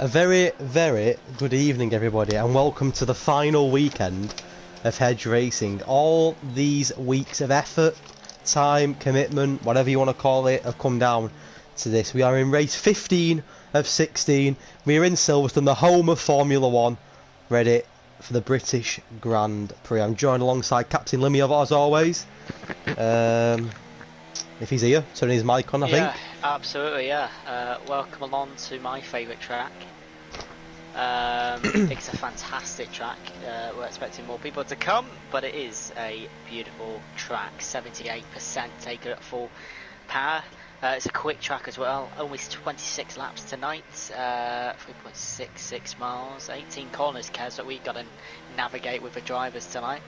A very, very good evening, everybody, and welcome to the final weekend of Hedge Racing. All these weeks of effort, time, commitment, whatever you want to call it, have come down to this. We are in race 15 of 16. We are in Silverstone, the home of Formula 1, ready for the British Grand Prix. I'm joined alongside Captain Limmy, as always. If he's here, turning his mic on, I think. Yeah, absolutely, yeah. Welcome along to my favourite track. It's a fantastic track. We're expecting more people to come, but it is a beautiful track. 78% taken at full power. It's a quick track as well. Only 26 laps tonight. 3.66 miles. 18 corners, Kez, that we've got to navigate with the drivers tonight.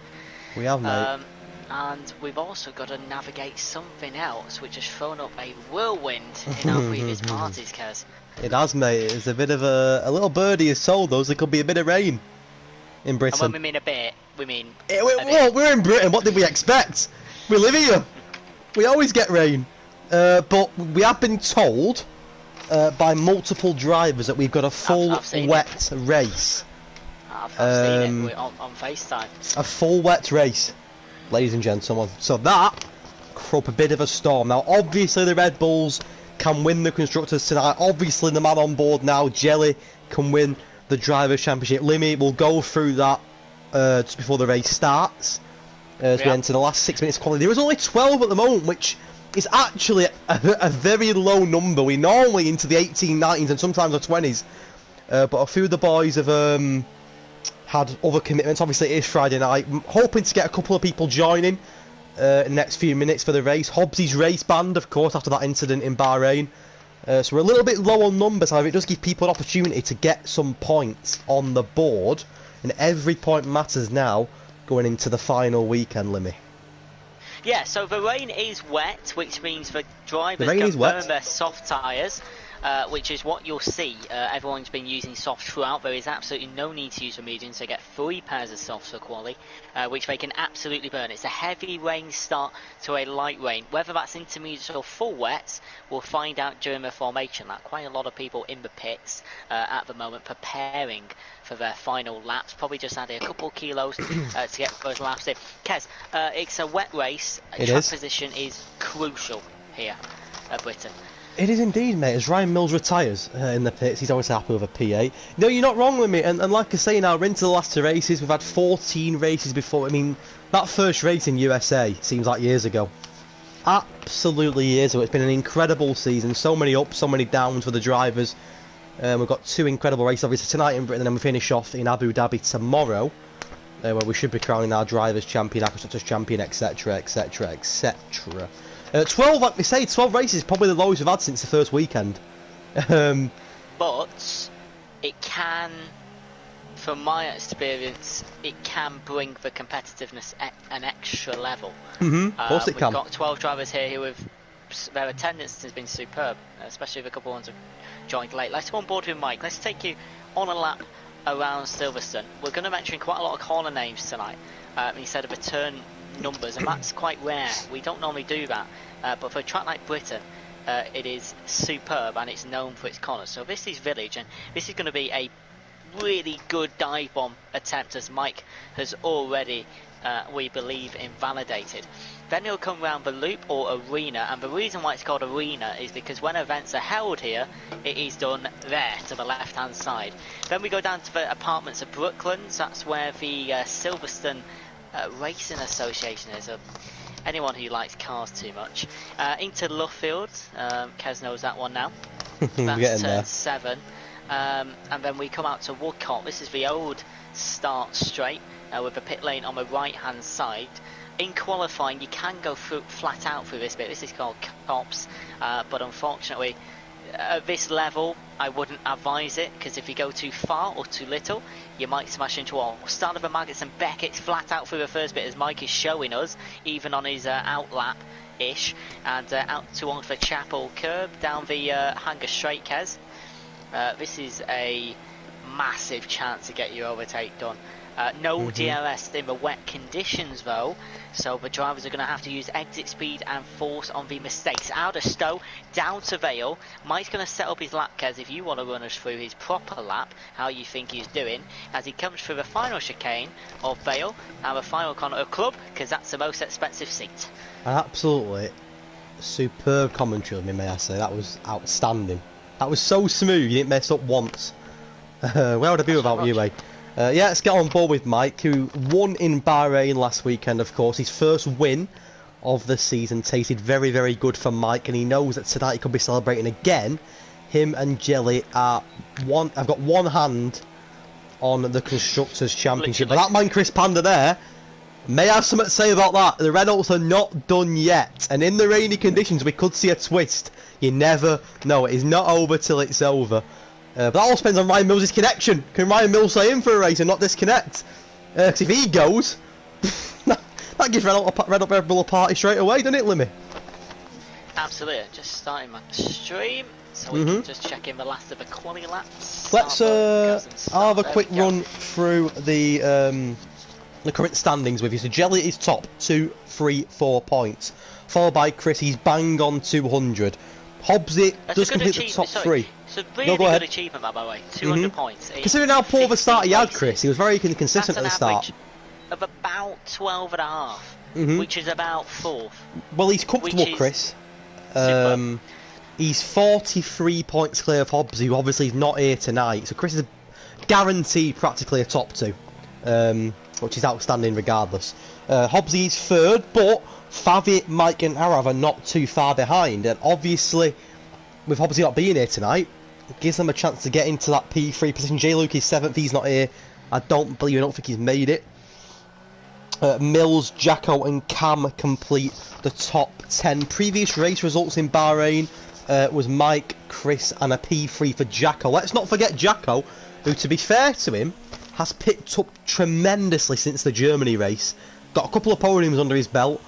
We have, mate. And we've also got to navigate something else, which has thrown up a whirlwind in our previous parties, Kez. It has, mate. It's a bit of a little birdie has told us there could be a bit of rain in Britain. And when we mean a bit, we mean well, we're in Britain. What did we expect? We live here. We always get rain. But we have been told by multiple drivers that we've got a full wet race. I've seen it on FaceTime. A full wet race, ladies and gentlemen. So that could up a bit of a storm. Now, obviously, the Red Bulls can win the Constructors tonight. Obviously, the man on board now, Jelly, can win the Drivers' Championship. Limmy will go through that just before the race starts. As we enter the last 6 minutes of quality. There is only 12 at the moment, which is actually a very low number. We normally into the 18, 19s and sometimes the 20s. But a few of the boys have had other commitments. Obviously, it is Friday night. I'm hoping to get a couple of people joining in the next few minutes for the race. Hobbsy's race band, of course, after that incident in Bahrain. So we're a little bit low on numbers, however, it does give people an opportunity to get some points on the board. And every point matters now going into the final weekend, Limmy. Yeah, so the rain is wet, which means the drivers can burn their soft tyres, which is what you'll see. Everyone's been using softs throughout. There is absolutely no need to use the mediums. They get 3 pairs of softs for quali, which they can absolutely burn. It's a heavy rain start to a light rain. Whether that's intermediate or full wets, we'll find out during the formation. Like quite a lot of people in the pits at the moment preparing for their final laps, probably just adding a couple of kilos to get those laps in. Kez, it's a wet race. Track position is crucial here at Britain. It is indeed, mate. As Ryan Mills retires in the pits, he's always happy with a P8. No, you're not wrong with me. And like I say now, we're into the last 2 races. We've had 14 races before. I mean, that first race in USA seems like years ago. Absolutely years ago. It's been an incredible season. So many ups, so many downs for the drivers. We've got 2 incredible races, obviously, tonight in Britain, and then we finish off in Abu Dhabi tomorrow, where we should be crowning our drivers' champion, our constructors' champion, etc., etc., etc. 12, like we say, 12 races is probably the lowest we've had since the first weekend. But it can, from my experience, it can bring the competitiveness an extra level. Of course it can. We've got 12 drivers here who have, their attendance has been superb, especially if a couple of ones have joined late. Let's go on board with Mike. Let's take you on a lap around Silverstone. We're going to mention quite a lot of corner names tonight instead of the turn numbers, and that's quite rare. We don't normally do that, but for a track like Britain, it is superb and it's known for its corners. So this is Village, and this is going to be a really good dive bomb attempt, as Mike has already, we believe, invalidated. Then he'll come round the loop or arena, and the reason why it's called arena is because when events are held here, it is done there to the left hand side. Then we go down to the apartments of Brooklands. That's where the Silverstone Racing Association is. Anyone who likes cars too much. Into Luffield, Kez knows that one now. That's turn 7. And then we come out to Woodcote. This is the old start straight with the pit lane on the right hand side. In qualifying, you can go flat out through this bit. This is called Cops, but unfortunately, at this level, I wouldn't advise it, because if you go too far or too little, you might smash into a wall. Start of the Maggots and Beckett's flat out through the first bit, as Mike is showing us, even on his outlap-ish, and out towards the Chapel curb, down the Hanger Straight, Kez. This is a massive chance to get your overtake done. No DRS in the wet conditions though, so the drivers are going to have to use exit speed and force on the mistakes. Out of Stowe, down to Vale. Mike's going to set up his lap, Kez, if you want to run us through his proper lap, how you think he's doing, as he comes through the final chicane of Vale and the final corner of Club, because that's the most expensive seat. Absolutely superb commentary, may I say. That was outstanding. That was so smooth, you didn't mess up once. Where would I be without you, eh? Yeah, let's get on board with Mike, who won in Bahrain last weekend, of course. His first win of the season tasted very, very good for Mike, and he knows that tonight he could be celebrating again. Him and Jelly are I've got one hand on the Constructors' Championship. But that man, Chris Panda there, may have something to say about that. The Renaults are not done yet, and in the rainy conditions we could see a twist. You never know. It is not over till it's over. But that all depends on Ryan Mills' connection. Can Ryan Mills stay in for a race and not disconnect? Because if he goes, that gives Red Bull a party straight away, doesn't it, Limmy? Absolutely. Just starting my stream, so we can just check in the last of the quali laps. Let's have a quick run through the current standings with you. So Jelly is top, 2, 3, 4 points. Followed by Chris, he's bang on 200. Hobbsy does complete the top 3. It's a really good achievement, by the way. 200 points. Considering how poor the start he had, Chris, he was very consistent at the start. Of about 12 and a half, which is about 4th. Well, he's comfortable, Chris. He's 43 points clear of Hobbsy, who obviously is not here tonight. So Chris is guaranteed practically a top 2, which is outstanding regardless. Hobbsy is 3rd, but Favi, Mike and Arav are not too far behind, and obviously with Hobbsy not being here tonight, it gives them a chance to get into that P3 position. J. Luke is 7th, he's not here. I don't think he's made it. Mills, Jacko and Cam complete the top 10. Previous race results in Bahrain was Mike, Chris and a P3 for Jacko. Let's not forget Jacko, who, to be fair to him, has picked up tremendously since the Germany race. Got a couple of podiums under his belt,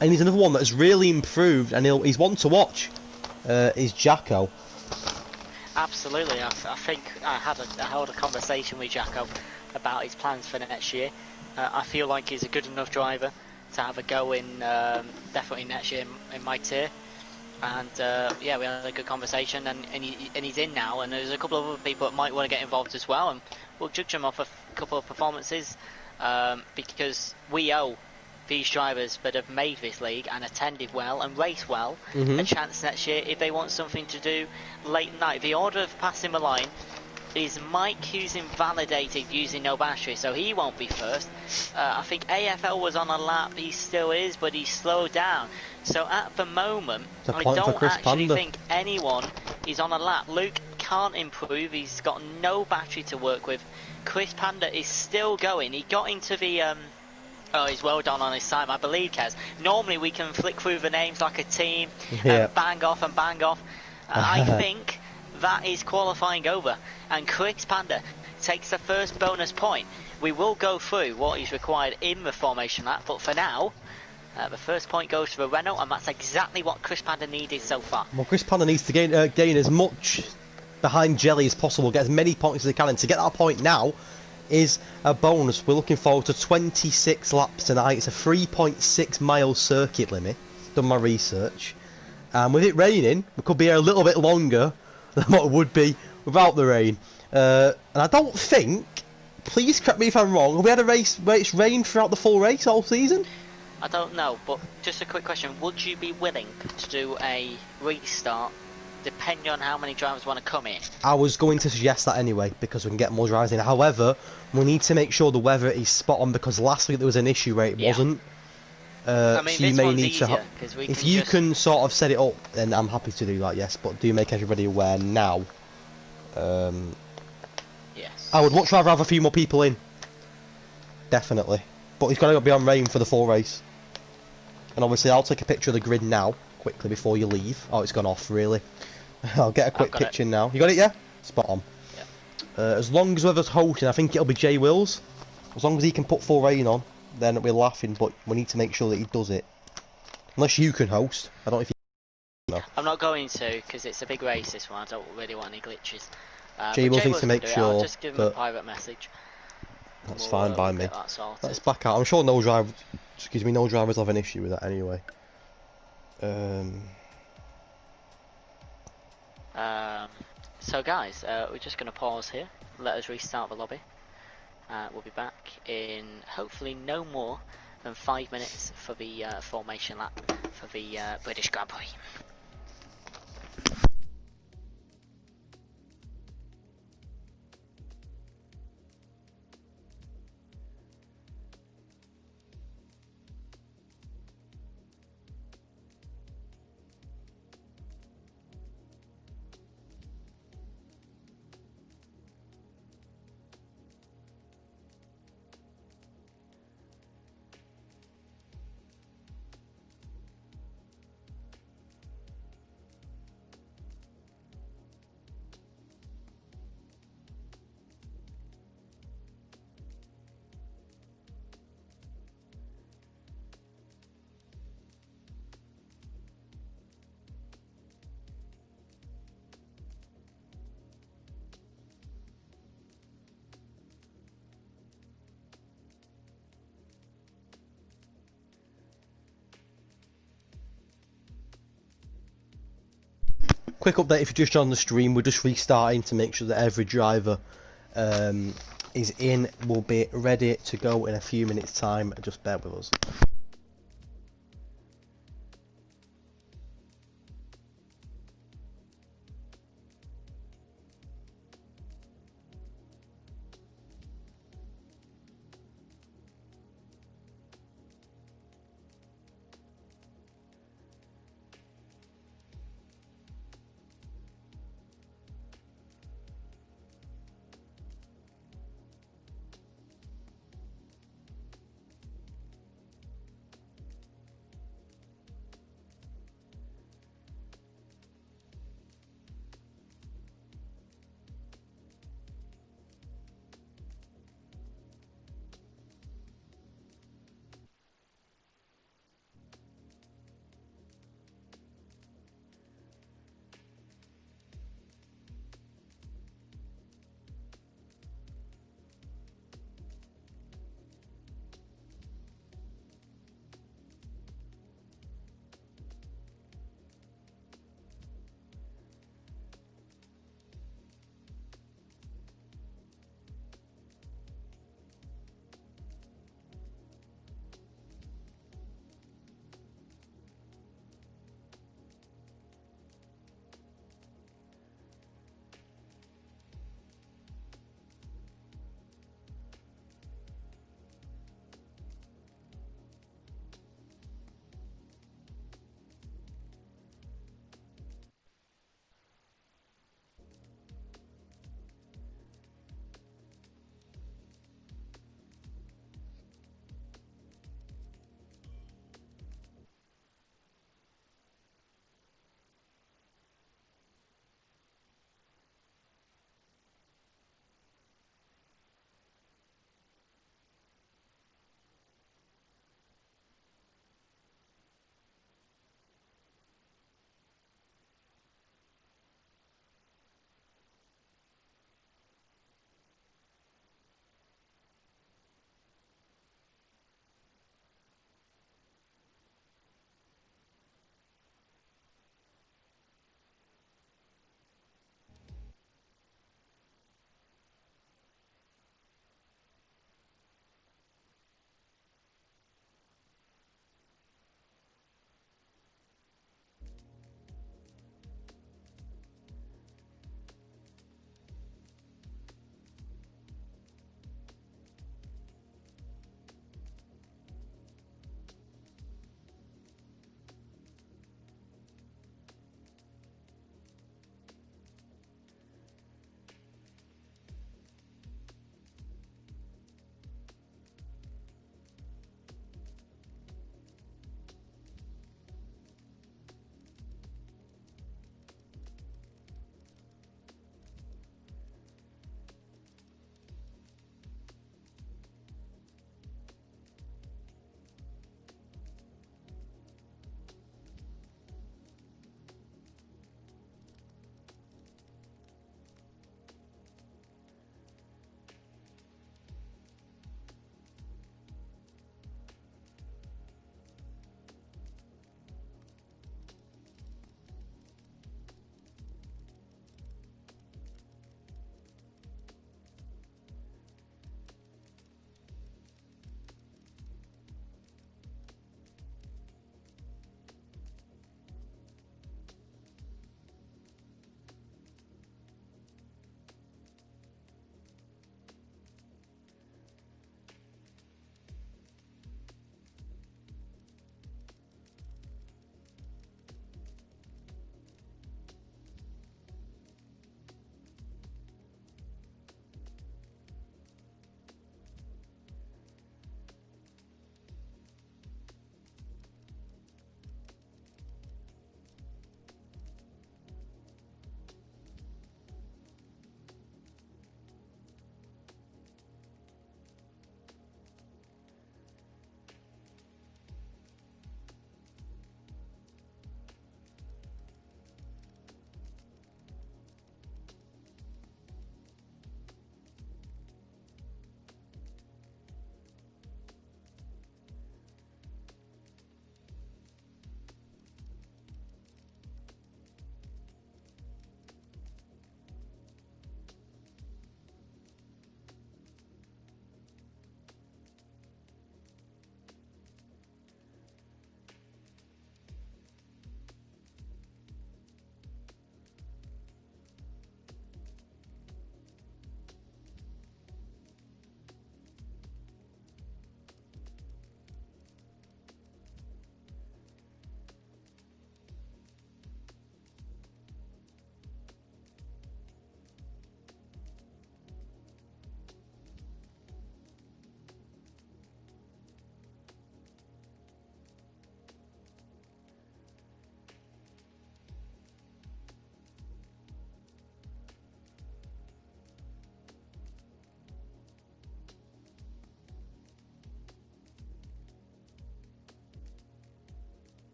and he's another one that has really improved, and he's one to watch, is Jacko. Absolutely. I think I held a conversation with Jacko about his plans for next year. I feel like he's a good enough driver to have a go in definitely next year in my tier. And yeah, we had a good conversation, and he's in now, and there's a couple of other people that might want to get involved as well, and we'll judge them off a couple of performances, because we owe these drivers that have made this league and attended well and raced well a chance next year if they want something to do late night. The order of passing the line is Mike, who's invalidated using no battery, so he won't be first. I think AFL was on a lap, he still is, but he's slowed down. So at the moment, I don't actually think anyone is on a lap. Luke can't improve, he's got no battery to work with. Chris Panda is still going. He got into the oh, he's well done on his time, I believe, Kez. Normally we can flick through the names like a team and bang off and bang off. I think that is qualifying over, and Chris Panda takes the first bonus point. We will go through what is required in the formation lap, but for now, the first point goes to the Renault, and that's exactly what Chris Panda needed so far. Well, Chris Panda needs to gain as much behind Jelly as possible, get as many points as he can, and to get that point now is a bonus. We're looking forward to 26 laps tonight. It's a 3.6 mile circuit limit. Done my research, and with it raining, we could be here a little bit longer than what it would be without the rain. And I don't think, please correct me if I'm wrong, have we had a race where it's rained throughout the full race all season? I don't know, but just a quick question, would you be willing to do a restart depending on how many drivers want to come in? I was going to suggest that anyway, because we can get more drivers in. However, we need to make sure the weather is spot on, because last week there was an issue where it wasn't. I mean, so you may need easier, to if you can sort of set it up, then I'm happy to do that, yes, but do make everybody aware now. Yes. I would much rather have a few more people in, definitely, but he's got to be on rain for the full race. And obviously I'll take a picture of the grid now quickly before you leave. Oh, it's gone off, really. I'll get a quick picture now. You got it, yeah? Spot on. Yeah. As long as whoever's hosting, I think it'll be Jay Wills. As long as he can put full rain on, then we're laughing, but we need to make sure that he does it. Unless you can host. I don't know if you... No. I'm not going to, because it's a big race, this one. I don't really want any glitches. J But Wills needs to make I'll sure just give him a that private message. that's fine by we'll me. get that sorted. Let's back out. I'm sure no drivers have an issue with that anyway. So guys, we're just going to pause here. Let us restart the lobby. We'll be back in hopefully no more than 5 minutes for the formation lap for the British Grand Prix. Quick update if you're just on the stream, we're just restarting to make sure that every driver is in. We'll be ready to go in a few minutes time, just bear with us.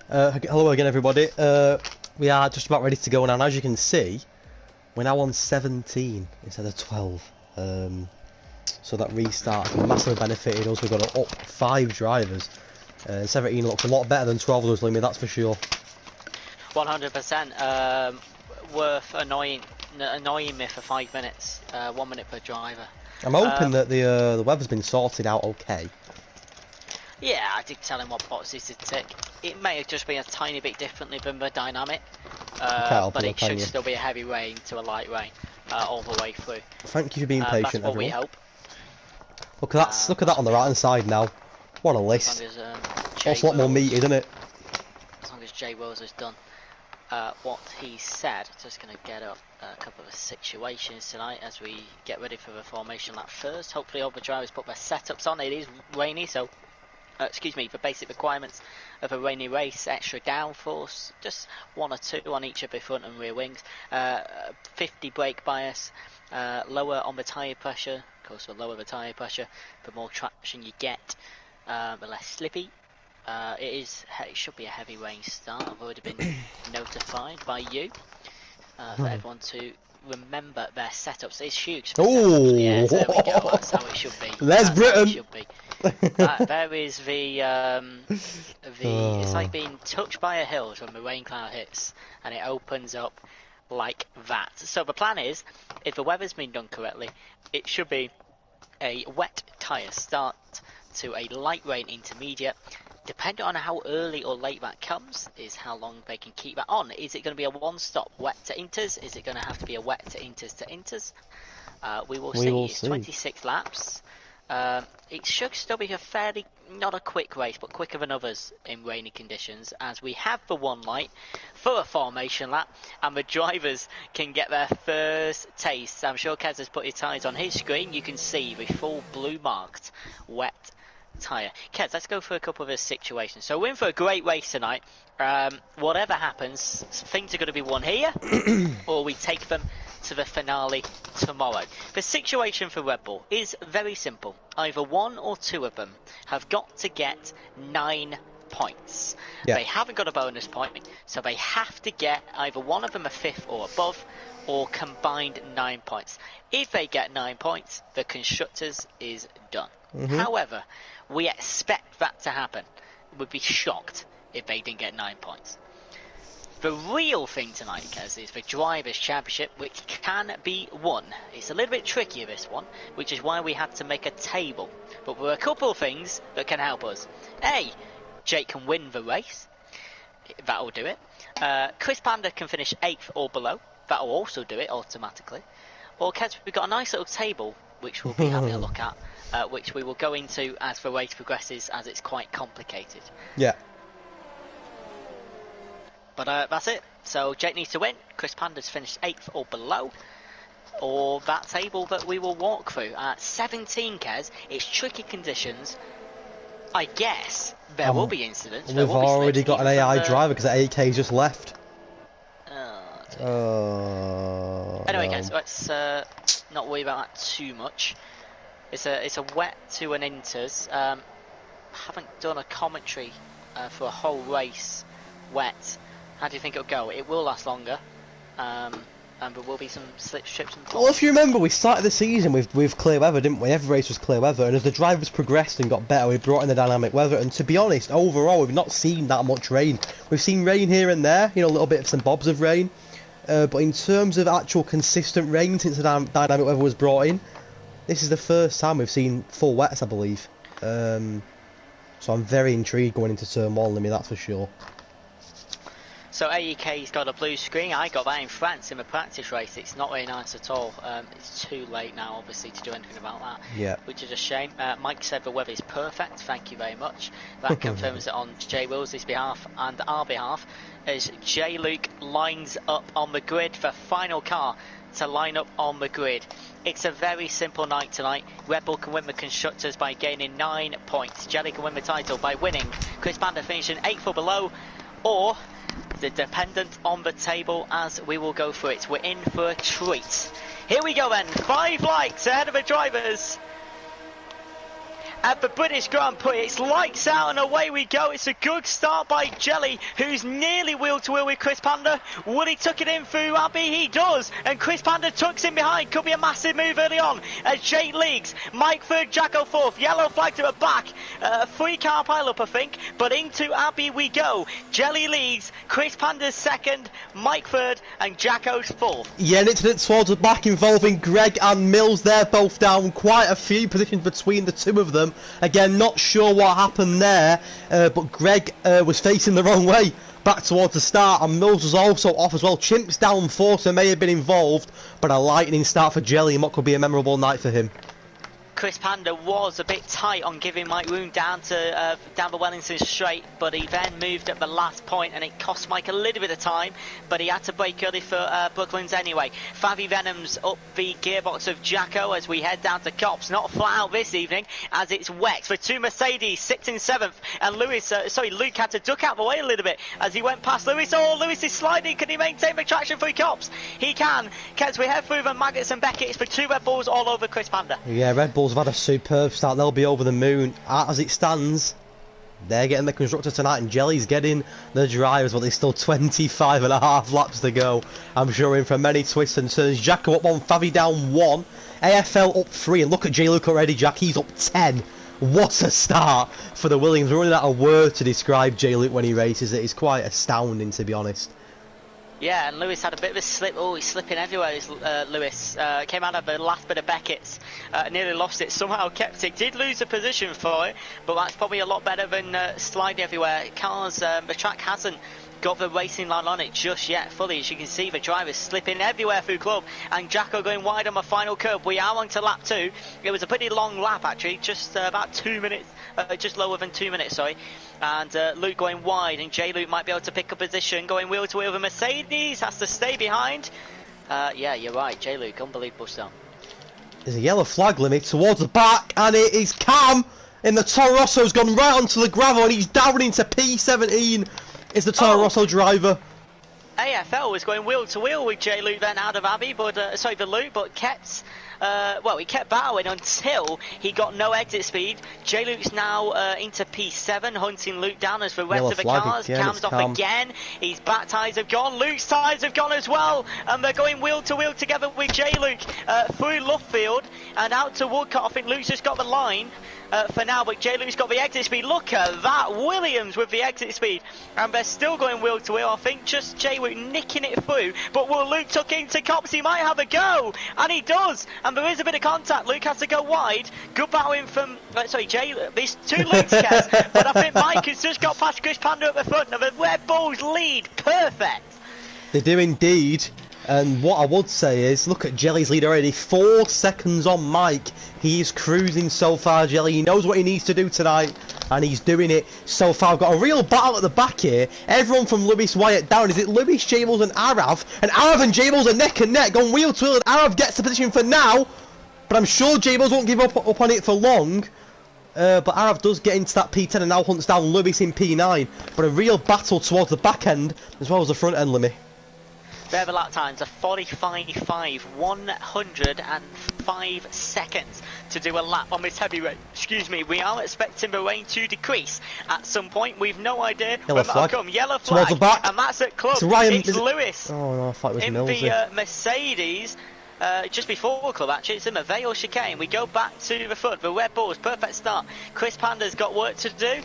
Hello again, everybody. We are just about ready to go now, and as you can see, we're now on 17 instead of 12. So that restart massively benefited us. We've got up 5 drivers. 17 looks a lot better than 12 of those, Limmy, that's for sure. 100%. Worth annoying me for 5 minutes. 1 minute per driver. I'm hoping that the weather's been sorted out okay. Yeah, I did tell him what boxes to tick. It may have just been a tiny bit differently than the dynamic, but it should still be a heavy rain to a light rain all the way through. Thank you for being patient, that's what everyone. we hope. Look at that! Look at that on the right hand side now. What a list! That's a lot more meaty, isn't it? As long as Jay Wills has done what he said. Just going to get up a couple of situations tonight as we get ready for the formation lap first. Hopefully all the drivers put their setups on. It is rainy, so excuse me, the basic requirements of a rainy race: extra downforce, just 1 or 2 on each of the front and rear wings, 50 brake bias, lower on the tyre pressure. Of course, the lower the tyre pressure, the more traction you get, the less slippy. It should be a heavy rain start. I've already been notified by you for everyone to remember their setups. It's huge. Oh, yeah, there we go. That's how it should be. There's Britain. It should be. There is the it's like being touched by a hill when the rain cloud hits, and it opens up like that. So the plan is, if the weather's been done correctly, it should be a wet tyre start to a light rain intermediate. Depending on how early or late that comes, is how long they can keep that on. Is it going to be a one-stop wet to inters? Is it going to have to be a wet to inters? We will see. It's 26 laps. It should still be a fairly, not a quick race, but quicker than others in rainy conditions, as we have the one light for a formation lap, and the drivers can get their first taste. I'm sure Kez has put his tyres on his screen. You can see the full blue marked wet tyre. Kez, let's go for a couple of the situations. So we're in for a great race tonight. Whatever happens, things are going to be won here, or we take them to the finale tomorrow. The situation for Red Bull is very simple. Either 1 or 2 of them have got to get 9 points. Yeah. They haven't got a bonus point, so they have to get either one of them a 5th or above, or combined 9 points. If they get 9 points, the constructors is done. However, we expect that to happen. We'd be shocked if they didn't get 9 points. The real thing tonight, Kez, is the Drivers' Championship, which can be won. It's a little bit trickier, this one, which is why we had to make a table. But there are a couple of things that can help us. A, Jake can win the race. That'll do it. Chris Panda can finish 8th or below. That'll also do it automatically. Or, Kez, we've got a nice little table, which we'll be having a look at, which we will go into as the race progresses, as it's quite complicated. Yeah. But that's it. So Jake needs to win. Chris Panda's finished 8th or below, or that table that we will walk through. At 17, Kez, it's tricky conditions. I guess there will be incidents. We've already got an AI driver because 8K's just left. Anyway, guys, let's not worry about that too much. It's a wet to an inters. Haven't done a commentary for a whole race wet. How do you think it'll go? It will last longer, and there will be some strips and Well, if you remember, we started the season with clear weather, didn't we? Every race was clear weather, and as the drivers progressed and got better, we brought in the dynamic weather, and to be honest, overall, we've not seen that much rain. We've seen rain here and there, you know, little bits and bobs of rain, but in terms of actual consistent rain since the dynamic weather was brought in, this is the first time we've seen full wets, I believe. So I'm very intrigued going into turn 1, Limmy, that's for sure. So AEK's got a blue screen. I got that in France in the practice race. It's not very nice at all. It's too late now, obviously, to do anything about that. Yeah. Which is a shame. Mike said the weather is perfect. Thank you very much. That confirms it on Jay Wills' behalf and our behalf, as Jay Luke lines up on the grid, the final car to line up on the grid. It's a very simple night tonight. Red Bull can win the constructors by gaining 9 points. Jelly can win the title by winning. Chris Panda finishing 8th or below, or the dependent on the table, as we will go through it. We're in for a treat. Here we go then. 5 lights ahead of the drivers. at the British Grand Prix. It's lights out and away we go. It's a good start by Jelly, who's nearly wheel to wheel with Chris Panda. Will he tuck it in through Abby? He does, and Chris Panda tucks in behind. Could be a massive move early on as Jake leaks. Mike third, Jacko fourth. Yellow flag to the back. 3-car pile up, I think, but into Abby we go. Jelly leads, Chris Panda's second, Mike third, and Jacko's fourth. Yeah, an incident towards the back involving Greg and Mills. They're both down, quite a few positions between the two of them. Again, not sure what happened there, but Greg was facing the wrong way back towards the start, and Mills was also off as well. Chimp's down 4, so may have been involved, but a lightning start for Jelly and what could be a memorable night for him. Chris Panda was a bit tight on giving Mike room down the Wellington straight, but he then moved at the last point and it cost Mike a little bit of time, but he had to brake early for Brooklands anyway. Favi Venom's up the gearbox of Jacko as we head down to Cops. Not flat out this evening as it's wet for 2 Mercedes, 6th and 7th, and Luke had to duck out the way a little bit as he went past Lewis. Oh, Lewis is sliding. Can he maintain the traction through Cops? He can. As we head through the Maggots and Beckett, it's for 2 Red Bulls all over Chris Panda. Yeah, Red Bulls have had a superb start. They'll be over the moon. As it stands, they're getting the constructor tonight and Jelly's getting the drivers, but there's still 25.5 laps to go. I'm sure in for many twists and turns. Jacko up 1, Favi down 1, AFL up 3, and look at J Luke already, Jack, he's up 10. What a start for the Williams. We're running out of word to describe J Luke when he races it. It's quite astounding, to be honest. Yeah, and Lewis had a bit of a slip. Oh, he's slipping everywhere, Lewis. Came out of the last bit of Beckett's. Nearly lost it, somehow kept it. Did lose a position for it, but that's probably a lot better than sliding everywhere. The track hasn't got the racing line on it just yet fully. As you can see, the drivers slipping everywhere through club, and Jacko going wide on the final curve. We are on to lap 2. It was a pretty long lap actually, just about 2 minutes, just lower than 2 minutes, sorry. And Luke going wide, and J Luke might be able to pick up position, going wheel to wheel. The Mercedes has to stay behind. Yeah, you're right, J Luke, unbelievable start. There's a yellow flag limit towards the back, and it is Cam in the Toro Rosso. Has gone right onto the gravel, and he's down into P17. Is the Toro Rosso driver. AFL was going wheel to wheel with J Luke then out of Abbey, but the Luke, but kept. He kept battling until he got no exit speed. J Luke's now into P7, hunting Luke down as the rest of the cars. Again, Cam's off again. His back tyres have gone. Luke's tyres have gone as well, and they're going wheel to wheel together with J Luke through Luffield and out to Woodcote. I think Luke's just got the line for now, but J Luke's got the exit speed. Look at that, Williams with the exit speed, and they're still going wheel to wheel. I think just J Luke nicking it through, but will Luke tuck into Cops? He might have a go, and he does, and there is a bit of contact. Luke has to go wide. Good battling from J Luke. These 2 Lukes, Kes, but I think Mike has just got past Chris Panda at the front. Now the Red Bulls lead perfect. They do indeed. And what I would say is, look at Jelly's lead already, 4 seconds on Mike. He's cruising so far, Jelly. He knows what he needs to do tonight, and he's doing it so far. I've got a real battle at the back here. Everyone from Lewis Wyatt down. Is it Lewis, Jables and Arav? And Arav and Jables are neck and neck, going wheel to wheel, and Arav gets the position for now. But I'm sure Jables won't give up on it for long. But Arav does get into that P10 and now hunts down Lewis in P9. But a real battle towards the back end, as well as the front end, Limmy. Their lap times are 45.5, 105 seconds to do a lap on this heavyweight. Excuse me, we are expecting the rain to decrease at some point. We've no idea when that'll come. Yellow flag, towards the back. And that's at club. It's Lewis. Oh no, I thought it was in Mills. The Mercedes. Just before club actually, it's in the Vale chicane. We go back to the front. The Red Bulls, perfect start. Chris Panda's got work to do.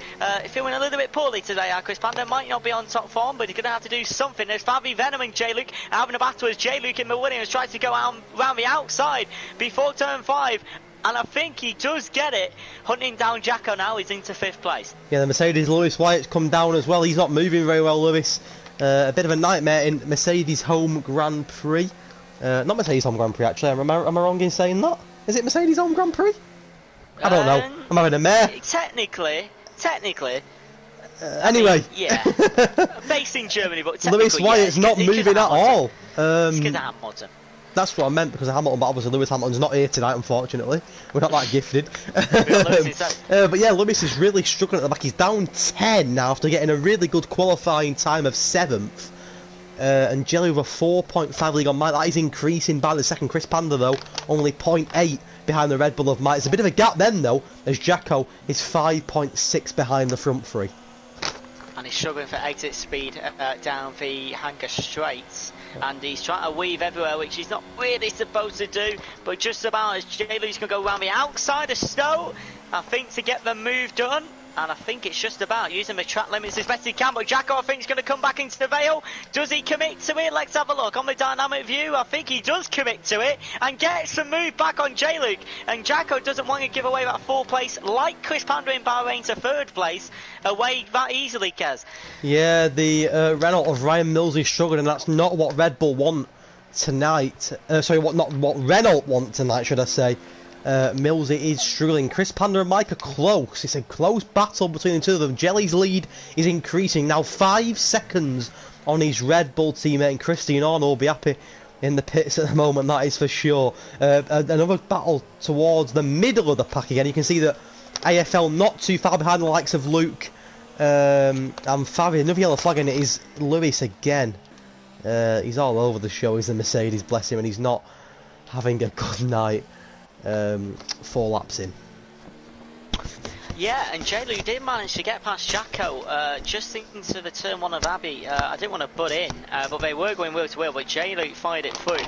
Feeling a little bit poorly today. Chris Panda might not be on top form, but he's going to have to do something. There's Favi Venom and J Luke having a battle as J Luke in the Williams tries to go around the outside before turn 5. And I think he does get it. Hunting down Jacko now. He's into 5th place. Yeah, the Mercedes Lewis Wyatt's come down as well. He's not moving very well, Lewis. A bit of a nightmare in Mercedes Home Grand Prix. Not Mercedes Home Grand Prix actually, am I wrong in saying that? Is it Mercedes Home Grand Prix? I don't know, I'm having a mare. Technically. Anyway. Yeah. Based in Germany, but technically, Lewis Wyatt's not moving at all. It's because of Hamilton. That's what I meant, because of Hamilton, but obviously Lewis Hamilton's not here tonight, unfortunately. We're not that gifted. But yeah, Lewis is really struggling at the back. He's down 10 now after getting a really good qualifying time of 7th. and Jelly with a 4.5 league on Mike. That is increasing by the second. Chris Panda, though, only 0.8 behind the Red Bull of Mike. It's a bit of a gap then, though, as Jacko is 5.6 behind the front three. And he's struggling for exit speed down the Hangar straights. And he's trying to weave everywhere, which he's not really supposed to do. But just about as J-Lu's going to go around the outside of Snow, I think, to get the move done. And I think it's just about using the track limits as best he can. But Jacko, I think, is going to come back into the Vale. Does he commit to it? Let's have a look. On the dynamic view, I think he does commit to it and gets the move back on J-Luke. And Jacko doesn't want to give away that 4th place, like Chris Panda in Bahrain, to 3rd place, away that easily, Kez. Yeah, the Renault of Ryan Mills is struggling, and that's not what Red Bull want tonight. Not what Renault want tonight, should I say. Mills is struggling. Chris Panda and Mike are close. It's a close battle between the two of them. Jelly's lead is increasing now, 5 seconds on his Red Bull teammate, and Christian Horner will be happy in the pits at the moment, that is for sure. Another battle towards the middle of the pack again. You can see that AFL not too far behind the likes of Luke and Fabi. Another yellow flag in it is Lewis again. He's all over the show. He's the Mercedes, bless him, and he's not having a good night. 4 laps in. Yeah, and J-Lu did manage to get past Jacko, just into the turn 1 of Abbey. I didn't want to butt in, but they were going wheel to wheel, but J-Lu fired it through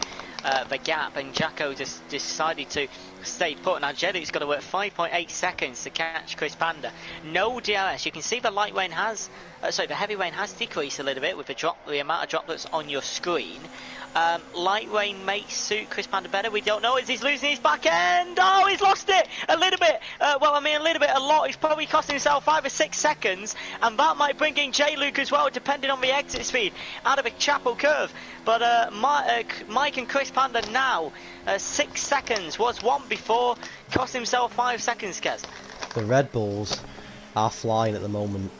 the gap, and Jacko just decided to stay put. Now J-Lu's got to work 5.8 seconds to catch Chris Panda. No DRS. You can see the light rain has, the heavy rain has decreased a little bit with the amount of droplets on your screen. Light rain may suit Chris Panda better. We don't know as he's losing his back end. Oh, he's lost it a little bit. A little bit, a lot. He's probably costing himself 5 or 6 seconds, and that might bring in J-Luke as well, depending on the exit speed out of a chapel curve. But Mike and Chris Panda now 6 seconds. Was 1 before, cost himself 5 seconds, Kez. The Red Bulls are flying at the moment,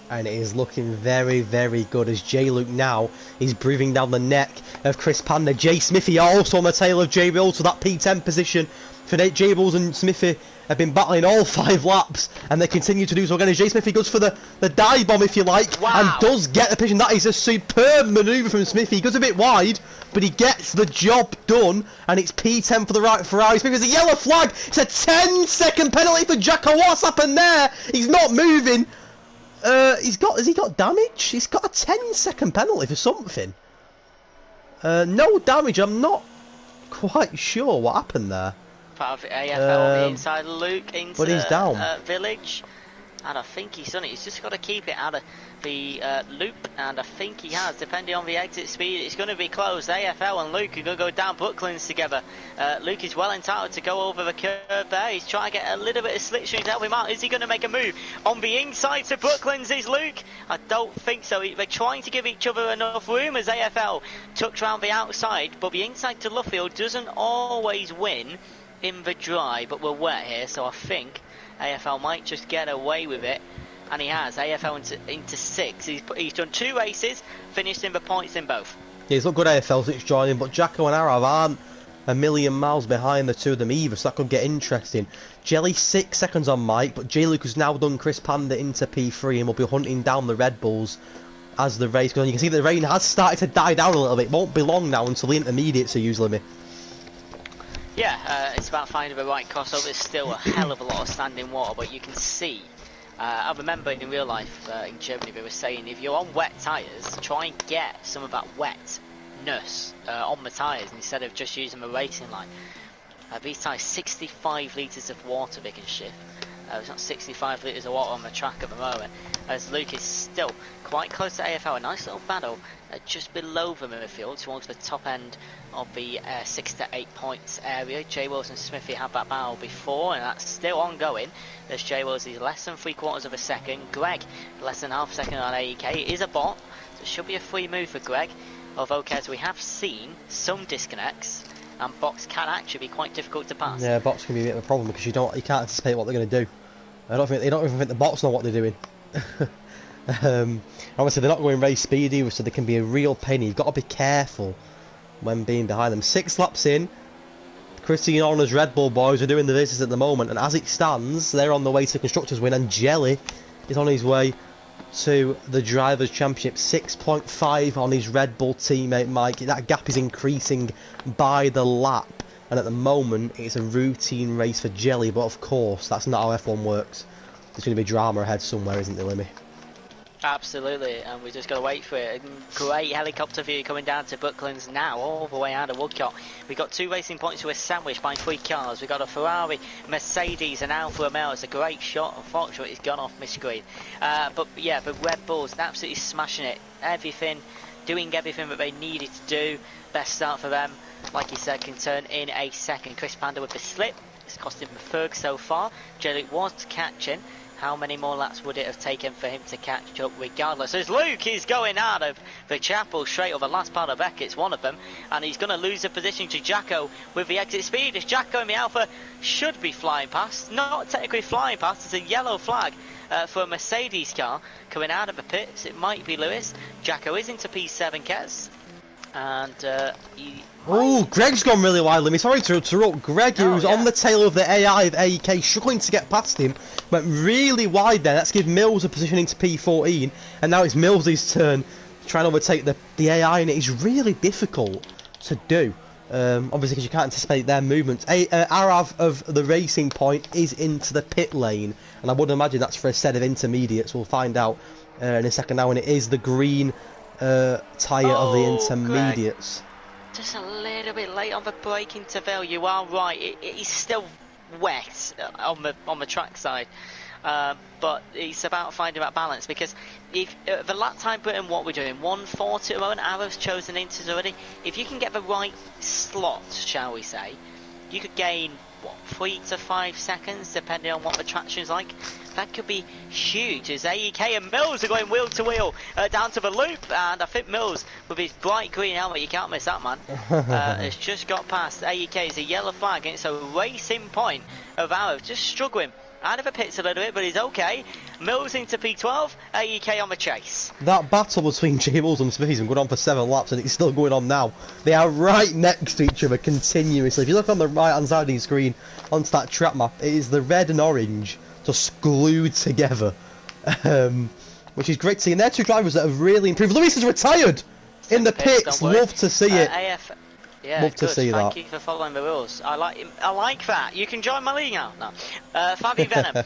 and it is looking very, very good as J-Luke now is breathing down the neck of Chris Panda. Jay Smithy also on the tail of J-Bull to that P10 position. For J-Bulls and Smithy have been battling all 5 laps, and they continue to do so again as Jay Smithy goes for the dive bomb, if you like. Wow. And does get the position. That is a superb manoeuvre from Smithy. He goes a bit wide, but he gets the job done, and it's P10 for the right Ferrari. Smithy's a yellow flag. It's a 10-second penalty for Jacko. What's happened there? He's not moving. Has he got damage? He's got a 10-second penalty for something. No damage. I'm not quite sure what happened there. Part of AFL on the inside, Luke into but he's down. Village, and I think he's done it. He's just got to keep it out of the loop, and I think he has. Depending on the exit speed, it's going to be close. AFL and Luke are going to go down Brooklands together. Luke is well entitled to go over the curve there. He's trying to get a little bit of slipstream to help him out. Is he going to make a move on the inside to Brooklands? Is Luke? I don't think so. They're trying to give each other enough room as AFL tucks around the outside, but the inside to Luffield doesn't always win in the dry, but we're wet here, so I think AFL might just get away with it, and he has. AFL into 6. He's done 2 races, finished in the points in both. Yeah, he's looked good AFL since joining, but Jacko and Arav aren't a million miles behind the two of them either, so that could get interesting. Jelly 6 seconds on Mike, but J-Luke has now done Chris Panda into P3 and will be hunting down the Red Bulls as the race goes on. You can see the rain has started to die down a little bit. It won't be long now until the intermediates are used, Limmy. Yeah, it's about finding the right crossover. There's still a hell of a lot of standing water, but you can see. I remember in real life in Germany they were saying if you're on wet tyres, try and get some of that wetness on the tyres instead of just using the racing line. These tyres, 65 litres of water they can shift. There's not 65 litres of water on the track at the moment, as Luke is still quite close to AFL. A nice little battle just below the midfield towards the top end of the 6 to 8 points area. J Wills and Smithy had that battle before, and that's still ongoing. As J Wills is less than 3/4 of a second. Greg less than half a second on AEK. It is a bot, so it should be a free move for Greg. Although, Kez, we have seen some disconnects, and box can actually be quite difficult to pass. Yeah, box can be a bit of a problem because you can't anticipate what they're going to do. They don't even think the bots know what they're doing. Obviously they're not going race speed either, so they can be a real pain. You've got to be careful when being behind them. 6 laps in, Christian Horner's Red Bull boys are doing the races at the moment, and as it stands, they're on the way to Constructors win, and Jelly is on his way to the Drivers' Championship. 6.5 on his Red Bull teammate Mike. That gap is increasing by the lap. And at the moment, it's a routine race for Jelly. But of course, that's not how F1 works. There's going to be drama ahead somewhere, isn't there, Limmy? Absolutely, and we just got to wait for it. Great helicopter view coming down to Brooklands now, all the way out of Woodcote. We've got 2 racing points who are sandwiched by 3 cars. We've got a Ferrari, Mercedes and Alfa Romeo. It's a great shot. Unfortunately, it's gone off my screen. But yeah, the Red Bulls absolutely smashing it. Doing everything that they needed to do. Best start for them. Like you said, can turn in a second. Chris Panda with the slip. It's cost him the third so far. Jelly was catching. How many more laps would it have taken for him to catch up regardless? As Luke is going out of the chapel straight over the last part of Beckett's one of them. And he's going to lose the position to Jacko with the exit speed. As Jacko in the Alpha should be flying past. Not technically flying past. It's a yellow flag for a Mercedes car coming out of the pits. It might be Lewis. Jacko is into P7 Kez. And oh, Greg's gone really wide, Limmy. Sorry to interrupt. Greg, who's on the tail of the AI of AEK, struggling to get past him, went really wide there. Let's give Mills a position into P14, and now it's Mills' turn trying to overtake the AI, and it is really difficult to do. Obviously, because you can't anticipate their movements. Arav of the Racing Point is into the pit lane, and I would imagine that's for a set of intermediates. We'll find out in a second now, and it is the green tyre of the intermediates. Greg, just a little bit late on the brake interval. You are right. It's still wet on the track side, but it's about finding that balance. Because if the lap time put in what we're doing, 1:40 at the moment, Arrow's chosen into already. If you can get the right slot, shall we say, you could gain 3 to 5 seconds depending on what the traction's like. That could be huge, as AEK and Mills are going wheel to wheel down to the loop, and I think Mills with his bright green helmet, you can't miss that man, has just got past. AEK is a yellow flag and it's a racing point of Arrow, just struggling out of the pits a little bit, but he's okay. Mills into P12, AEK on the chase. That battle between Jables and Smithies has been going on for 7 laps, and it's still going on now. They are right next to each other continuously. If you look on the right hand side of the screen onto that track map, it is the red and orange just glued together, which is great to see. And they're 2 drivers that have really improved. Lewis is retired in the pits. Love to see it. Yeah, love to see that. Thank you for following the rules. I like that. You can join my league now. No. Fabi Venom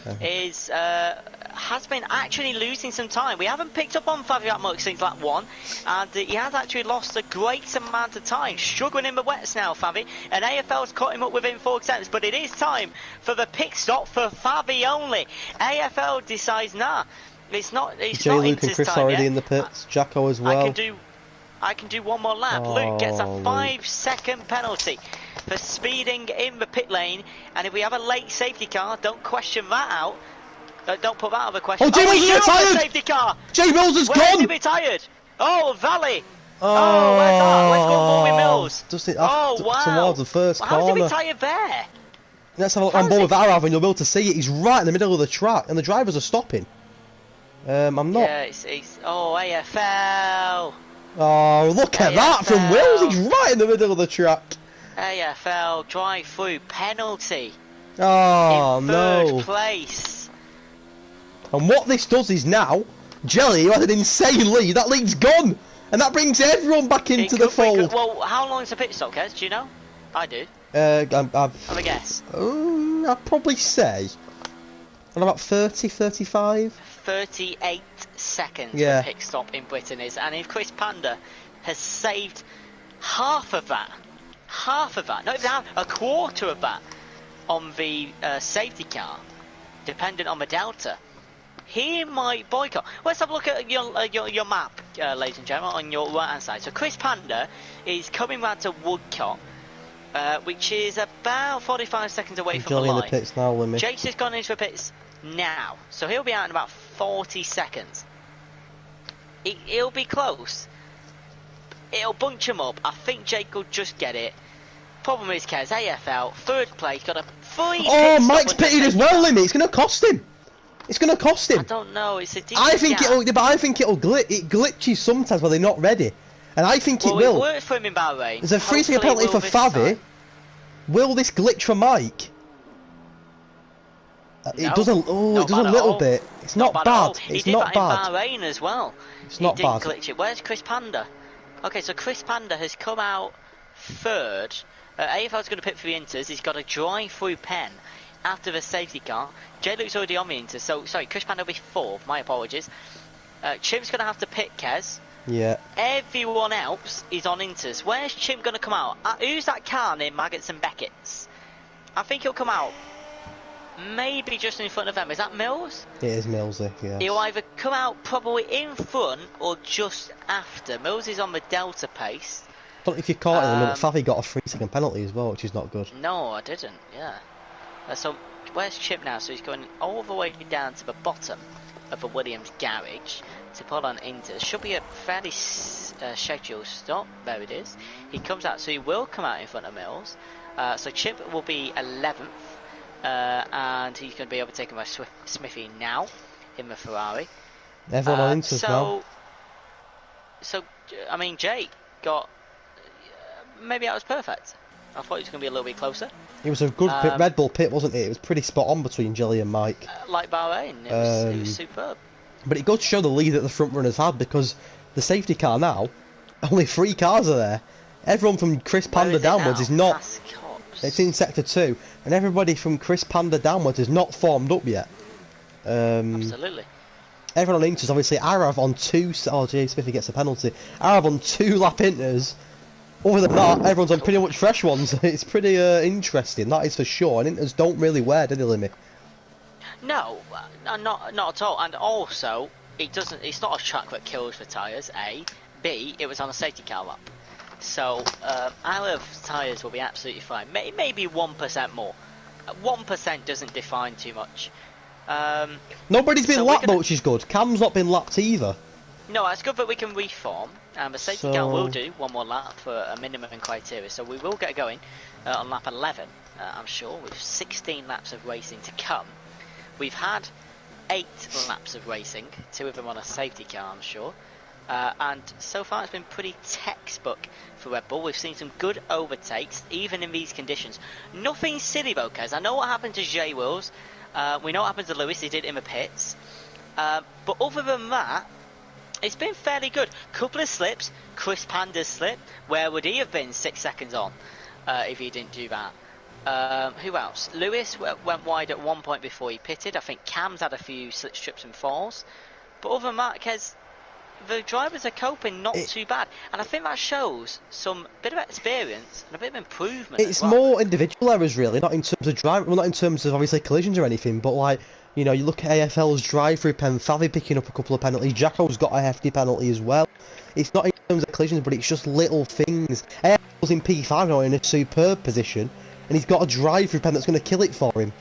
has been actually losing some time. We haven't picked up on Fabi that much since lap 1, and he has actually lost a great amount of time. Struggling in the wets now, Fabi, and AFL's caught him up within 4 seconds, but it is time for the pit stop for Fabi only. AFL decides, nah, it's not Luke and Chris already in the pits, Jacko as well. I can do 1 more lap. Luke gets a 5-second penalty for speeding in the pit lane, and if we have a late safety car, don't question that out. Don't put that out of the question. Oh, Jay Mills is retired! Safety car! Jay Mills is gone! Where is he retired? Oh, Valley! Oh, where's that? Let's go on board with Mills. Just wow. Towards the first corner. How's he retired there? Let's have a look on board with Arav, and you'll be able to see it. He's right in the middle of the track, and the drivers are stopping. I'm not... Yeah, it's oh, AFL! Oh, look at that from Wills. He's right in the middle of the track. AFL drive-through penalty. Oh, in no. third place. And what this does is now, Jelly, who had an insane lead, that lead's gone. And that brings everyone back into the fold. Well, how long is the pit stop, Kez? Do you know? I do. Have a guess. I'd probably say about 30, 35. 38 seconds the pit stop in Britain is, and if Chris Panda has saved half of that, not even half, a quarter of that on the safety car, dependent on the delta, he might boycott. Let's have a look at your map, ladies and gentlemen, on your right hand side. So Chris Panda is coming round to Woodcote, which is about 45 seconds away from the line. In the pits now, Limmy. Jake's just gone into the pits now, so he'll be out in about 40 seconds. He'll be close. It'll bunch him up. I think Jake will just get it. Problem is, Kez, AFL, 3rd place, got a 3 Oh, Mike's pitted as well, Limmy. It's going to cost him. It's going to cost him. I don't know. It's a I think it'll glitch. It glitches sometimes when they're not ready, and I think it will. It worked for him in Bahrain. There's a 3-second penalty for Favi. Will this glitch for Mike? It does a not it does a bad at little all. bit. It's Not not bad at all. bad. He It's did not that in bad. Bahrain as well. It's He not didn't bad. glitch it. Where's Chris Panda? Okay, so Chris Panda has come out third. AFL's going to pit for the Inters. He's got a drive-through pen after the safety car. J-Luke's already on the Inters, so sorry, Chris Panda will be fourth. My apologies. Chim's going to have to pit Kez. Yeah. Everyone else is on Inters. Where's Chim going to come out? Who's that car named Maggots and Beckett's? I think he'll come out maybe just in front of them. Is that Mills? It is Millsy, yeah. He'll either come out probably in front or just after. Mills is on the Delta pace. I don't know if you caught it, but Favi got a 3-second penalty as well, which is not good. No, I didn't, yeah. So, where's Chip now? So he's going all the way down to the bottom of the Williams garage to pull on into. Should be a fairly scheduled stop. There it is. He comes out, so he will come out in front of Mills. So Chip will be 11th. And he's going to be overtaken by Smithy now in the Ferrari. Everyone on Inters now. So, I mean, Jake got... maybe that was perfect. I thought he was going to be a little bit closer. It was a good Red Bull pit, wasn't it? It was pretty spot on between Jelly and Mike. Like Bahrain, it was superb. But it goes to show the lead that the front runners had, because the safety car now, only 3 cars are there. Everyone from Chris Panda downwards is not... It's in Sector 2, and everybody from Chris Panda downwards is not formed up yet. Absolutely. Everyone on Inters, obviously, Arav on 2... Oh, Jay Smithy gets a penalty. Arav on 2 lap Inters. Other than that, everyone's on pretty much fresh ones. It's pretty interesting, that is for sure. And Inters don't really wear, do they, Limmy? No, not at all. And also, it's not a track that kills the tyres, A. B, it was on a safety car lap. So, our tyres will be absolutely fine. Maybe 1% more. 1% doesn't define too much. Nobody's been lapped, which is good. Cam's not been lapped either. No, it's good that we can reform. And the safety car will do one more lap for a minimum criteria. So we will get going on lap 11, I'm sure, with 16 laps of racing to come. We've had 8 laps of racing, 2 of them on a safety car, I'm sure. And so far it's been pretty textbook for Red Bull. We've seen some good overtakes, even in these conditions. Nothing silly though, Kez. I know what happened to J. Wills. We know what happened to Lewis. He did it in the pits. But other than that, it's been fairly good. Couple of slips. Chris Panda's slip. Where would he have been 6 seconds on if he didn't do that? Who else? Lewis went wide at one point before he pitted. I think Cam's had a few slip strips and falls. But other than that, Kez, the drivers are coping not too bad, and I think that shows some bit of experience and a bit of improvement. It's more individual errors, really, not in terms of drive. Well, not in terms of obviously collisions or anything, but like, you know, you look at AFL's drive-through pen, Favi picking up a couple of penalties, Jacko's got a hefty penalty as well. It's not in terms of collisions, but it's just little things. AFL's in P5 now in a superb position, and he's got a drive-through pen that's going to kill it for him.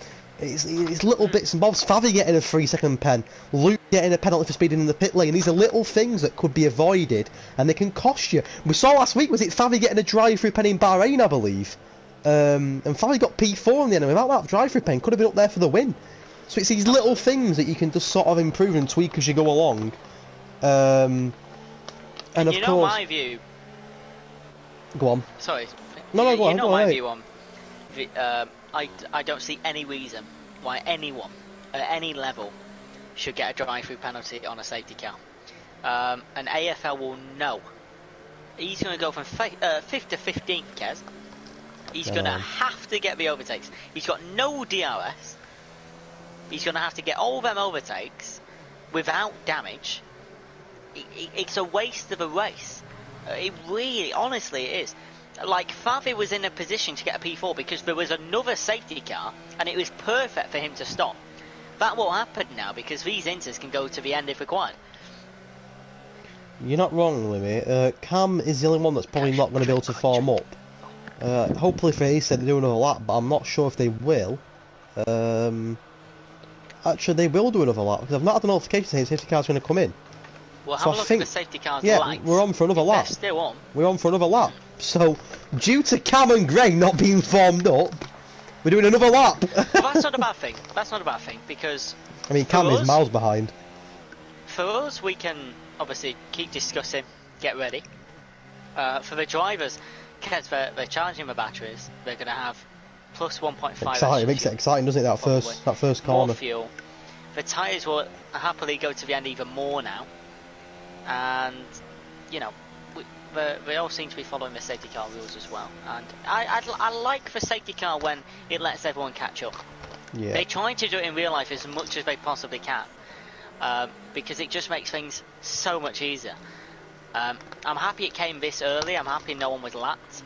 It's little bits and bobs. Favi getting a 3-second pen, Luke getting a penalty for speeding in the pit lane. These are little things that could be avoided, and they can cost you. We saw last week, was it Favi getting a drive-through pen in Bahrain, I believe? And Favi got P4 in the end, and without that drive-through pen, could have been up there for the win. So it's these little things that you can just sort of improve and tweak as you go along. And of you know course, my view. Go on. Sorry. No, go on. You know go my on, view on. I don't see any reason why anyone at any level should get a drive-through penalty on a safety car. And AFL will know. He's going to go from 5th to 15th, Kez. He's going to have to get the overtakes. He's got no DRS. He's going to have to get all them overtakes without damage. It's a waste of a race. It really, honestly, it is. Like, Favi was in a position to get a P4 because there was another safety car and it was perfect for him to stop. That won't happen now because these Inters can go to the end if required. You're not wrong, Limmy. Cam is the only one that's probably not going to be able to form up. Hopefully for Ace they do another lap, but I'm not sure if they will. Actually, they will do another lap because I've not had a notification saying safety car's going to come in. Well, have a look at the safety car's lights. We're on for another lap. They're still on. We're on for another lap. So, due to Cam and Gray not being formed up, we're doing another lap. Well, that's not a bad thing. That's not a bad thing because... I mean, Cam is miles behind. For us, we can obviously keep discussing, get ready. For the drivers, because they're charging the batteries, they're going to have plus 1.5. Exciting, makes it exciting, doesn't it? That first corner. More fuel. The tyres will happily go to the end even more now, and you know, they all seem to be following the safety car rules as well. And I like the safety car when it lets everyone catch up. Yeah. They try to do it in real life as much as they possibly can, because it just makes things so much easier. I'm happy it came this early. I'm happy no one was lapped.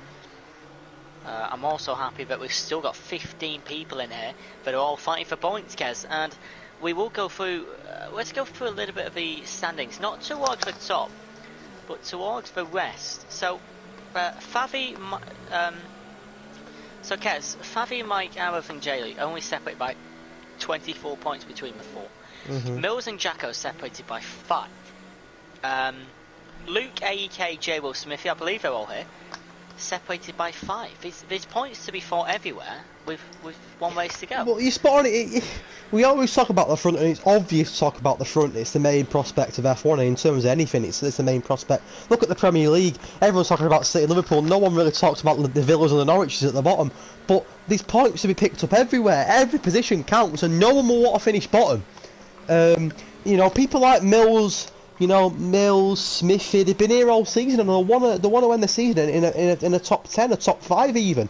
I'm also happy that we've still got 15 people in here that are all fighting for points, Kez. And we will go through, let's go through a little bit of the standings, not towards the top, but towards the rest. So, Favi, so Kez, Favi, Mike, Arif and Jaylee only separated by 24 points between the four. Mills and Jacko separated by 5. Luke, AEK, J. Will Smithy, I believe they're all here, separated by 5. There's points to be fought everywhere with one race to go. Well, you spot on it. We always talk about the front, and it's obvious to talk about the front. It's the main prospect of F1, and in terms of anything, it's the main prospect. Look at the Premier League. Everyone's talking about City, Liverpool. No one really talks about the Villas and the Norwiches at the bottom. But these points to be picked up everywhere. Every position counts, and no one will want to finish bottom. You know, people like Mills. You know, Mills, Smithy, they've been here all season and they want to end the season in a top 10, a top 5 even.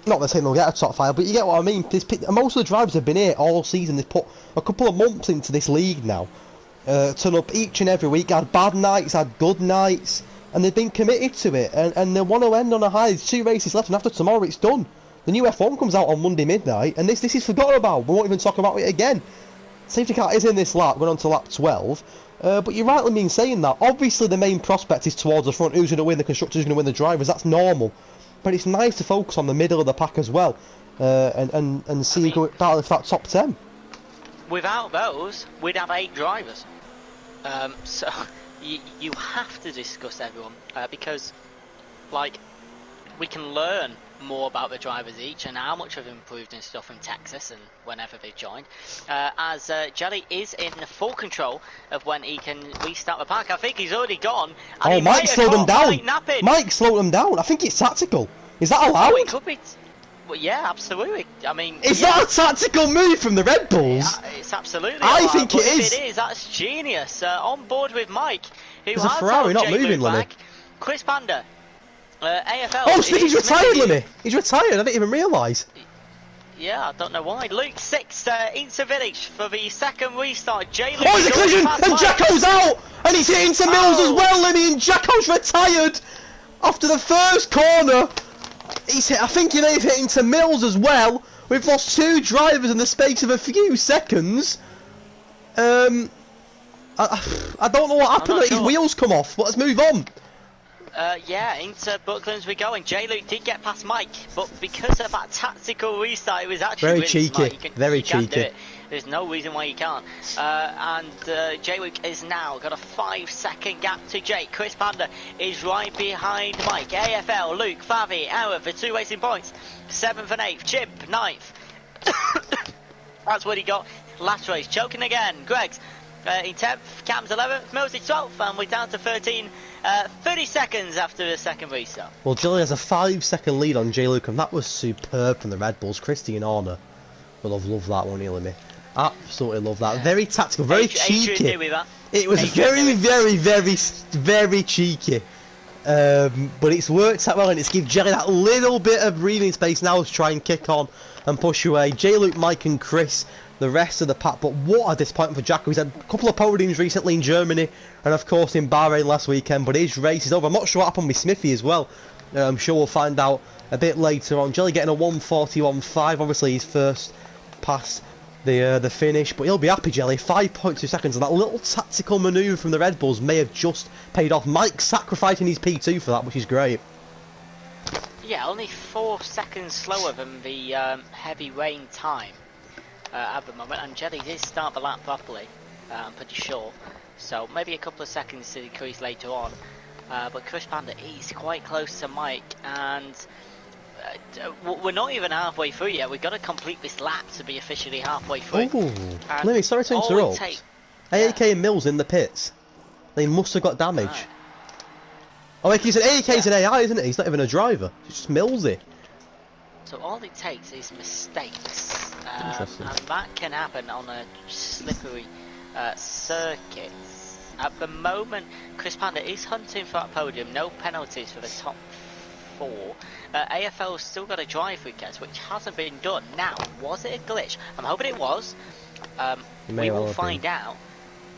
Not the saying they'll get a top 5, but you get what I mean. Most of the drivers have been here all season. They've put a couple of months into this league now. Turn up each and every week, had bad nights, had good nights, and they've been committed to it. And they want to end on a high. There's 2 races left, and after tomorrow it's done. The new F1 comes out on Monday midnight, and this is forgotten about. We won't even talk about it again. Safety car is in this lap, going on to lap 12. But you're rightly mean saying that. Obviously the main prospect is towards the front. Who's going to win? The constructors, who's going to win the drivers. That's normal. But it's nice to focus on the middle of the pack as well, and see who battle for that top 10. Without those, we'd have 8 drivers. So you have to discuss everyone, because like we can learn more about the drivers each and how much they've improved and stuff in Texas and whenever they've joined, as Jelly is in full control of when he can restart the pack. I think he's already gone, and oh, Mike slowed them down. Mike slowed them down. I think it's tactical. Is that allowed? Oh, it could be. Well, yeah, absolutely. I mean, is that a tactical move from the Red Bulls? Yeah, it's absolutely. I think it is. If it is, that's genius. On board with Mike, who has a Ferrari not moving, Limmy. Chris Panda. AFL. Oh, he's retired, Limmy. He's retired. I didn't even realise. Yeah, I don't know why. Luke 6 into Village for the second restart. Jay Luke. Oh, it's a collision, and Jacko's out, and he's hitting to Mills as well, Limmy, and Jacko's retired after the first corner. He's hit. I think he's hitting to Mills as well. We've lost 2 drivers in the space of a few seconds. I don't know what happened. His wheels come off. But let's move on. Yeah, into Bucklands we go, and J-Luke did get past Mike, but because of that tactical restart, it was actually very really cheeky. Smart. Very you can cheeky. Do it. There's no reason why you can't. And J-Luke is now got a 5-second gap to Jake. Chris Panda is right behind Mike. AFL, Luke, Favi, Arrow for 2 racing points. 7th and 8th, Chimp, 9th. That's what he got last race. Choking again, Greg's in 10th, Cam's 11th, Mills is 12th, and we're down to 13. 30 seconds after the second restart. Well, Jelly has a 5-second lead on J-Luke, and that was superb from the Red Bulls. Christian Horner will have loved that one, Limmy. Absolutely love that. Very tactical, very cheeky. It was very cheeky. But it's worked out well, and it's given Jelly that little bit of breathing space now to try and kick on and push away. J-Luke, Mike and Chris, the rest of the pack. But what a disappointment for Jacko. He's had a couple of podiums recently in Germany and of course in Bahrain last weekend, but his race is over. I'm not sure what happened with Smithy as well. I'm sure we'll find out a bit later on. Jelly getting a 1:41.5, obviously his first pass the finish, but he'll be happy, Jelly. 5.2 seconds, and that little tactical manoeuvre from the Red Bulls may have just paid off. Mike sacrificing his P2 for that, which is great. Yeah, only 4 seconds slower than the heavy rain time at the moment, and Jelly did start the lap properly, I'm pretty sure, so maybe a couple of seconds to decrease later on, but Chris Panda is quite close to Mike, and we're not even halfway through yet. We've got to complete this lap to be officially halfway through. Oh, Limmy, sorry to interrupt. AAK and Mills in the pits. They must have got damage. Right. Oh, he's an AAK's an AI, isn't it? He's not even a driver. It's just Millsy. So all it takes is mistakes, and Interesting. that can happen on a slippery circuit. At the moment, Chris Panda is hunting for that podium. No penalties for the top 4. AFL's still got a drive-through test, which hasn't been done. Now, was it a glitch? I'm hoping it was. We will find out.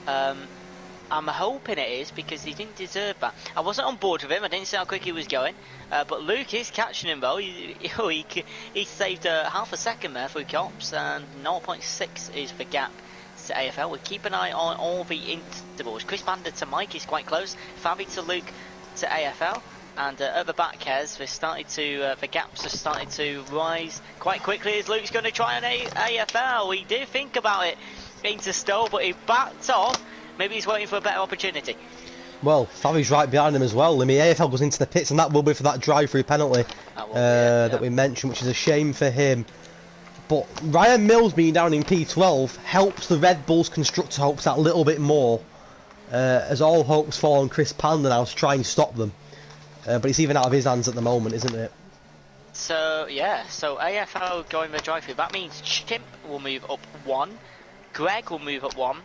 I'm hoping it is, because he didn't deserve that. I wasn't on board with him. I didn't see how quick he was going. But Luke is catching him though. He saved half a second there through cops, and 0.6 is the gap to AFL. We'll keep an eye on all the intervals. Chris Panda to Mike is quite close. Fabi to Luke to AFL. And at the back, Hez, the gaps have started to rise quite quickly as Luke's going to try on AFL. He did think about it into Stowe, but he backed off. Maybe he's waiting for a better opportunity. Well, Fabi's right behind him as well. Limmy, AFL goes into the pits, and that will be for that drive-through penalty that we mentioned, which is a shame for him. But Ryan Mills being down in P12 helps the Red Bulls constructor hopes that little bit more, as all hopes fall on Chris Panda now to try and stop them. But it's even out of his hands at the moment, isn't it? So, yeah, so AFL going the drive-through. That means Chimp will move up 1, Greg will move up 1,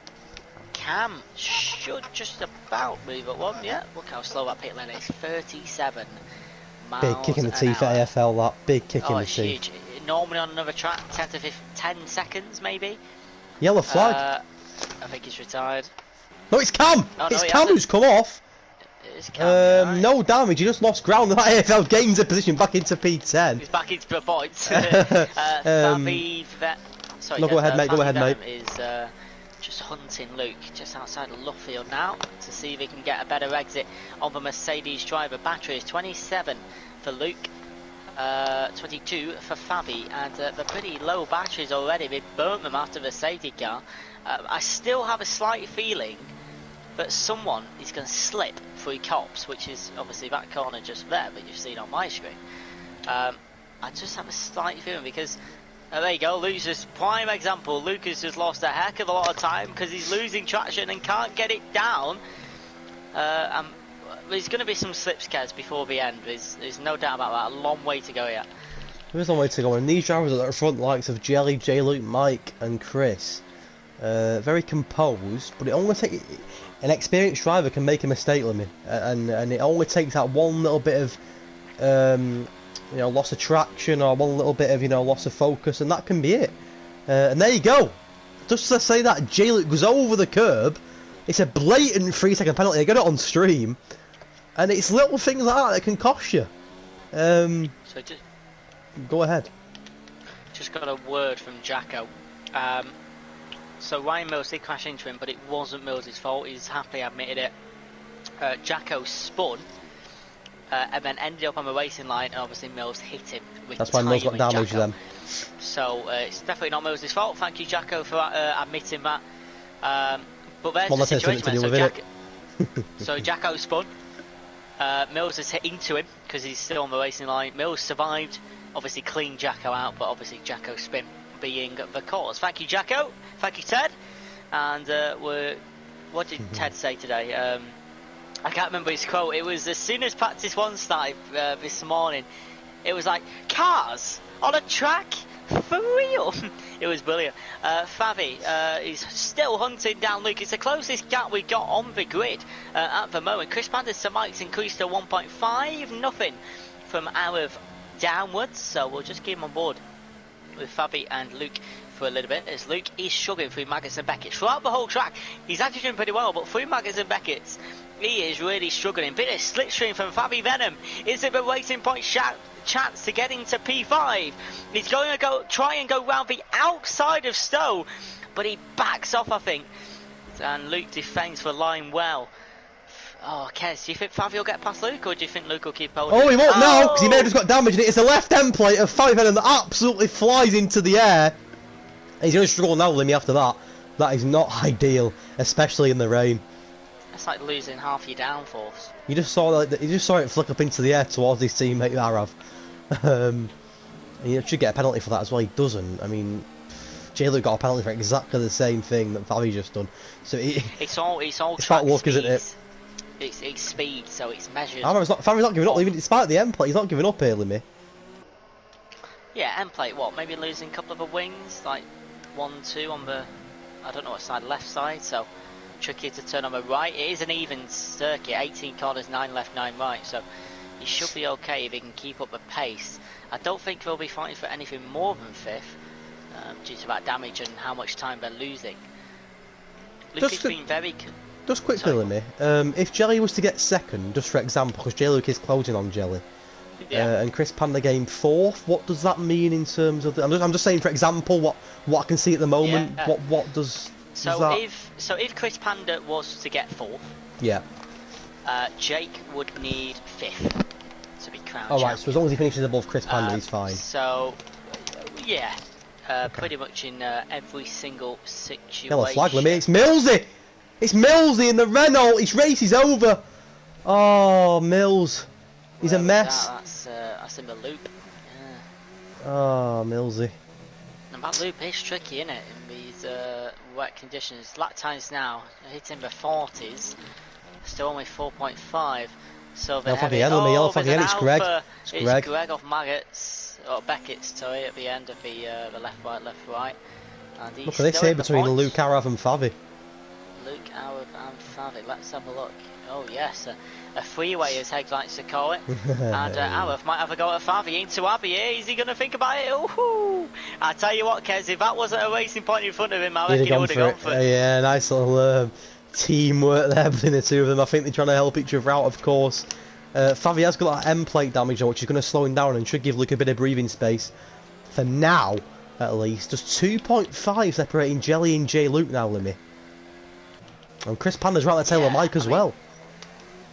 Cam should just about move up 1, yeah. Look how slow that pit lane is, 37 miles Big kick in the teeth at AFL, that. Big kick in the teeth. Huge. Normally on another track, 10 seconds maybe. Yellow flag. I think he's retired. No, it's Cam! Oh, it's no, Cam who's come off. It's Cam, right. No damage, he just lost ground. That AFL gains a position back into P10. He's back into the points. Fabi, sorry, no, go ahead, mate. Go ahead, mate. Is just hunting Luke just outside of Luffield now to see if he can get a better exit on the Mercedes driver. Battery is 27 for Luke, 22 for Fabi, and the pretty low batteries already. They burnt them after the safety car. I still have a slight feeling that someone is going to slip through cops, which is obviously that corner just there that you've seen on my screen. I just have a slight feeling because there you go, Luke's prime example. Luke has just lost a heck of a lot of time because he's losing traction and can't get it down. There's going to be some slipscares before the end. There's no doubt about that. A long way to go yet. There is a long way to go, and these drivers are at the front, likes of Jelly, J-Luke, Mike, and Chris. Very composed, but it only takes an experienced driver can make a mistake, Limmy, and it only takes that one little bit of loss of traction or one little bit of loss of focus, and that can be it. And there you go. Just to say that J-Luke goes over the curb, it's a blatant 3-second penalty. I got it on stream, and it's little things like that can cost you. Go ahead. Just got a word from Jacko. So Ryan Mills did crash into him, but it wasn't Mills' fault. He's happily admitted it. Jacko spun and then ended up on the racing line, and obviously Mills hit him with That's why Mills got damaged then. So it's definitely not Mills' fault. Thank you, Jacko, for admitting that. But there's the situation. So Jacko spun. Mills has hit into him because he's still on the racing line. Mills survived, obviously cleaned Jacko out, but obviously Jacko's spin being the cause. Thank you, Jacko. Thank you, Ted. And what did Ted say today? I can't remember his quote. It was as soon as practice 1 started this morning, it was like, cars on a track? For real? It was brilliant. Fabi is still hunting down Luke. It's the closest gap we've got on the grid at the moment. Chris Panda's to Mike's increased to 1.5, nothing from Arab downwards, so we'll just keep him on board with Fabi and Luke for a little bit, as Luke is struggling through Maggotts and Beckett. Throughout the whole track, he's actually doing pretty well, but through Maggotts and Beckett's, he is really struggling. Bit of slipstream from Fabi Venom. Is it the racing point chance to get into P5? He's going to try and go round the outside of Stowe, but he backs off, I think. And Luke defends the line well. Oh, Kez, do you think Fabi will get past Luke, or do you think Luke will keep holding? Oh, he won't now, because he may have just got damaged. It's the left end plate of Fabi Venom that absolutely flies into the air. He's going to struggle now, Limmy, after that. That is not ideal, especially in the rain. It's like losing half your downforce. You just saw it flick up into the air towards his teammate Arav. He should get a penalty for that as well. He doesn't. I mean, J-Luke got a penalty for exactly the same thing that Fabi's just done. So it's all about luck, isn't it? It's speed, so it's measured. Fabi's not giving up, even despite the end play. He's not giving up here, Limmy. Yeah, end plate. What? Maybe losing a couple of the wings, like 1, 2 on the, I don't know what side, left side. So tricky to turn on the right. It is an even circuit, 18 corners, 9 left, 9 right. So he should be okay if he can keep up the pace. I don't think they'll be fighting for anything more than 5th, due to that damage and how much time they're losing. Luke has been very. Just quickly, Limmy, if Jelly was to get 2nd, just for example, because J-Luke is closing on Jelly. Yeah. And Chris Panda game 4th. What does that mean in terms of? I'm just saying, for example, what I can see at the moment. Yeah. What does? So that... if Chris Panda was to get 4th, yeah, Jake would need 5th to be crowned. All right. So as long as he finishes above Chris Panda, he's fine. So yeah, pretty much in every single situation. Yellow flag, Limmy. It's Millsy. It's Millsy in the Renault. His race is over. Oh, Mills. He's a mess. That's in the loop. Yeah. Oh, Millsy. And that loop is tricky, isn't it? In these wet conditions. Lap times now hitting the 40s. Still only 4.5. So the heavy. Yellow flag again. It's Greg. It's Greg off Maggots or Beckett's, sorry, at the end of the left, right. And he's look at this here between Luke Arav and Favi. Luke Arav and Favi. Let's have a look. Oh yes, a freeway as Hedge likes to call it. And Arav might have a go at Favi into Abbey here. Is he going to think about it? Ooh! I tell you what, Kez, if that wasn't a racing point in front of him, I reckon he would have gone for it. Yeah, nice little teamwork there between the two of them. I think they're trying to help each other out, of course. Favi has got that end plate damage, which is going to slow him down and should give Luke a bit of breathing space. For now, at least. Just 2.5 separating Jelly and J Luke now, Limmy. And Chris Panda's right at the tail of Mike as well.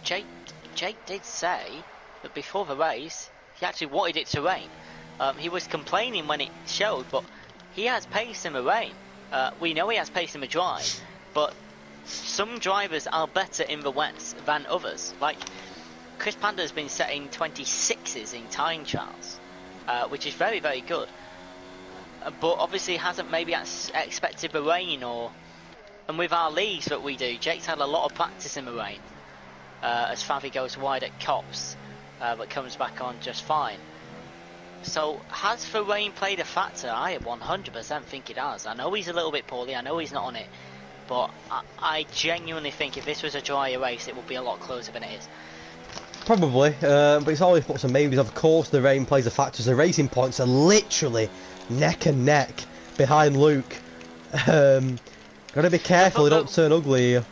Jake did say that before the race, he actually wanted it to rain. He was complaining when it showed, but he has pace in the rain. We know he has pace in the dry, but some drivers are better in the wets than others. Like, Chris Panda has been setting 26s in time trials, which is very, very good. But obviously hasn't maybe expected the rain or... And with our leagues that we do, Jake's had a lot of practice in the rain. As Favi goes wide at Cops, but comes back on just fine. So, has the rain played a factor? I 100% think it has. I know he's a little bit poorly, I know he's not on it, but I genuinely think if this was a drier race, it would be a lot closer than it is. Probably, but it's always put some maybes. Of course, the rain plays a factor. The racing points are literally neck and neck behind Luke. Gotta be careful, they don't turn ugly here.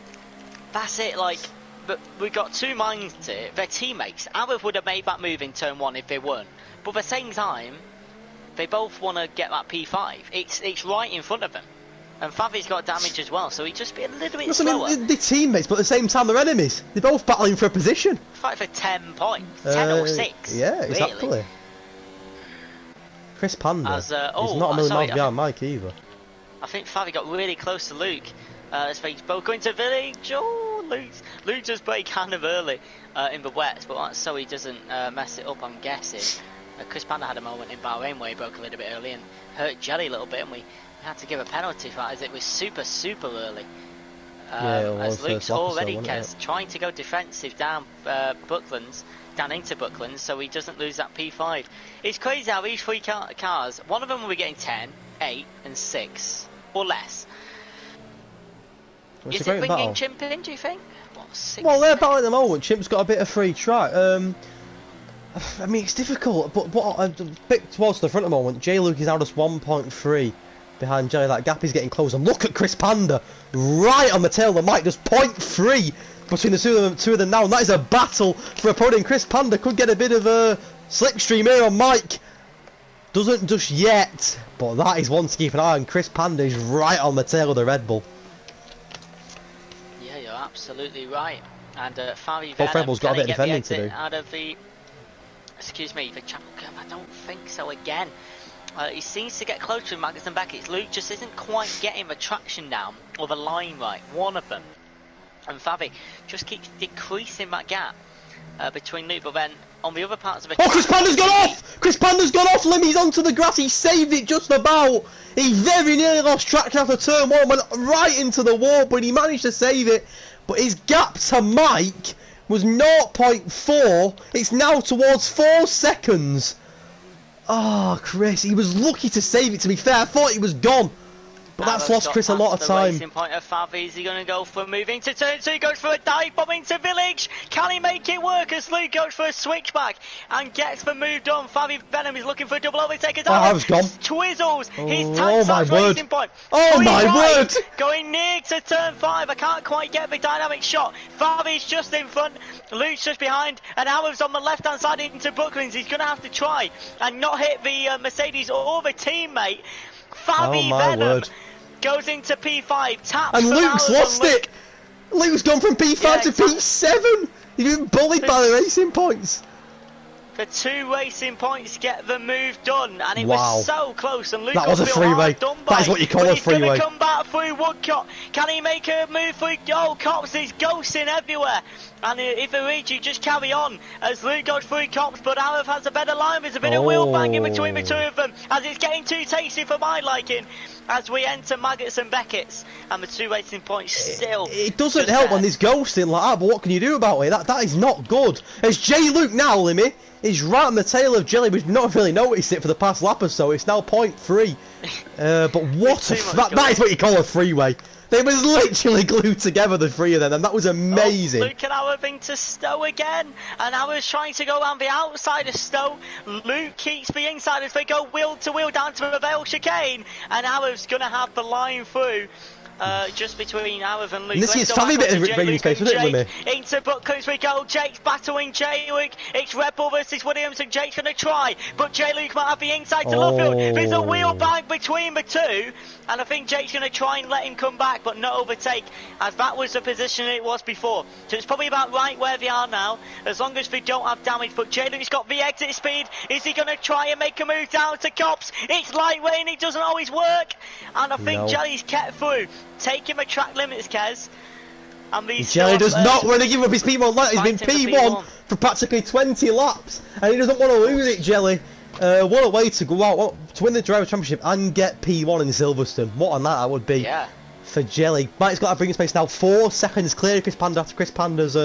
That's it, like, but we've got two minds here. They're teammates. Arav would have made that move in turn 1 if they weren't. But at the same time, they both want to get that P5. It's right in front of them. And Favi's got damage as well, so he'd just be a little bit slower. I mean, they're teammates, but at the same time they're enemies. They're both battling for a position. Fight for 10 points. 10 or 6. Yeah, exactly. Really. Chris Panda. He's not a million miles behind Mike either. I think Favi got really close to Luke. They both going to village. Oh, Luke just brake kind of early in the wets, but that's so he doesn't mess it up, I'm guessing. Chris Panda had a moment in Bahrain where he broke a little bit early and hurt Jelly a little bit, and we had to give a penalty for that as it was super, super early. As Luke's already trying to go defensive down Bucklands, down into Bucklands, so he doesn't lose that P5. It's crazy how these three cars, one of them will be getting 10, 8 and 6 or less. Is it bringing Chimp in, do you think? Well, they're battling at the moment. Chimp's got a bit of free track. I mean, it's difficult, but a bit towards the front at the moment. J Luke is now just 1.3 behind Jelly. That gap is getting close. And look at Chris Panda right on the tail of the mic, just 0.3 between the two of them now. And that is a battle for a podium. Chris Panda could get a bit of a slipstream here on Mike. Doesn't just yet, but that is one to keep an eye on. Chris Panda is right on the tail of the Red Bull. Yeah, you're absolutely right. And Favi both Red Bulls got a bit of defending to do. Out of the, excuse me, the chapel curve. I don't think so again. He seems to get closer with Magnus and Beckett. Luke just isn't quite getting the traction down or the line right. One of them. And Favi just keeps decreasing that gap between Luke, but then on the other parts of the track... Oh, Chris Panda's gone off! Chris Panda's gone off! Limmy's onto the grass, he saved it just about! He very nearly lost traction after turn 1, went right into the wall, but he managed to save it. But his gap to Mike was 0.4, it's now towards 4 seconds. Oh, Chris, he was lucky to save it, to be fair. I thought he was gone. But that's lost Chris a lot of time. Racing point of Favi. Is he going to go for moving to turn 2? He goes for a dive bomb into Village. Can he make it work as Luke goes for a switchback and gets the move done? Favi Venom is looking for a double overtake. Oh, I was gone. Twizzles. He's my word. Racing point. Oh, my word. Going near to turn 5. I can't quite get the dynamic shot. Favi's just in front. Luke's just behind. And Howard's on the left-hand side into Brooklands. He's going to have to try and not hit the Mercedes or the teammate. Favi Venom goes into P5, taps and Luke's lost it! Luke's gone from P5 to P7! He's been bullied by the racing points! The 2 racing points get the move done, and it was so close, and Luke that was a freeway. That is what you call a freeway. He's going to come back through Woodcock. Can he make a move through? Oh, Cops is ghosting everywhere. And if he reaches, just carry on as Luke goes through Cops, but Arab has a better line. There's a bit of wheel banging between the two of them, as it's getting too tasty for my liking. As we enter Maggots and Beckett's, and the 2 racing points still. It doesn't help when there's ghosting like that, but what can you do about it? That is not good. It's J Luke now, Limmy. He's right on the tail of Jelly. We've not really noticed it for the past lap or so. It's now 0.3. But what that is what you call a freeway. They was literally glued together, the 3 of them, and that was amazing. Luke and Howard into Stowe again, and Howard's trying to go around the outside of Stowe. Luke keeps the inside as they go wheel to wheel down to the Vale chicane, and Howard's going to have the line through. Just between Howard and Luke. And this is funny bit of breathing space, isn't it, Limmy? Into Brooklands we go. Jake's battling J Luke. It's Red Bull versus Williams, and Jake's going to try, but J Luke might have the inside to Luffield. There's a wheel bang between the two, and I think Jake's going to try and let him come back, but not overtake, as that was the position it was before. So it's probably about right where they are now, as long as they don't have damage. But J Luke's got the exit speed. Is he going to try and make a move down to Cops? It's lightweight and it doesn't always work, and I think Jelly's kept through. Taking the track limits, Kez. And Jelly does not want to give up his P1 lap. He's been P1 for practically 20 laps, and he doesn't want to lose it, Jelly. What a way to go out, to win the Driver Championship and get P1 in Silverstone. What a night that would be for Jelly. Mike's got a breathing space now. 4 seconds clear of Chris Panda after Chris Panda's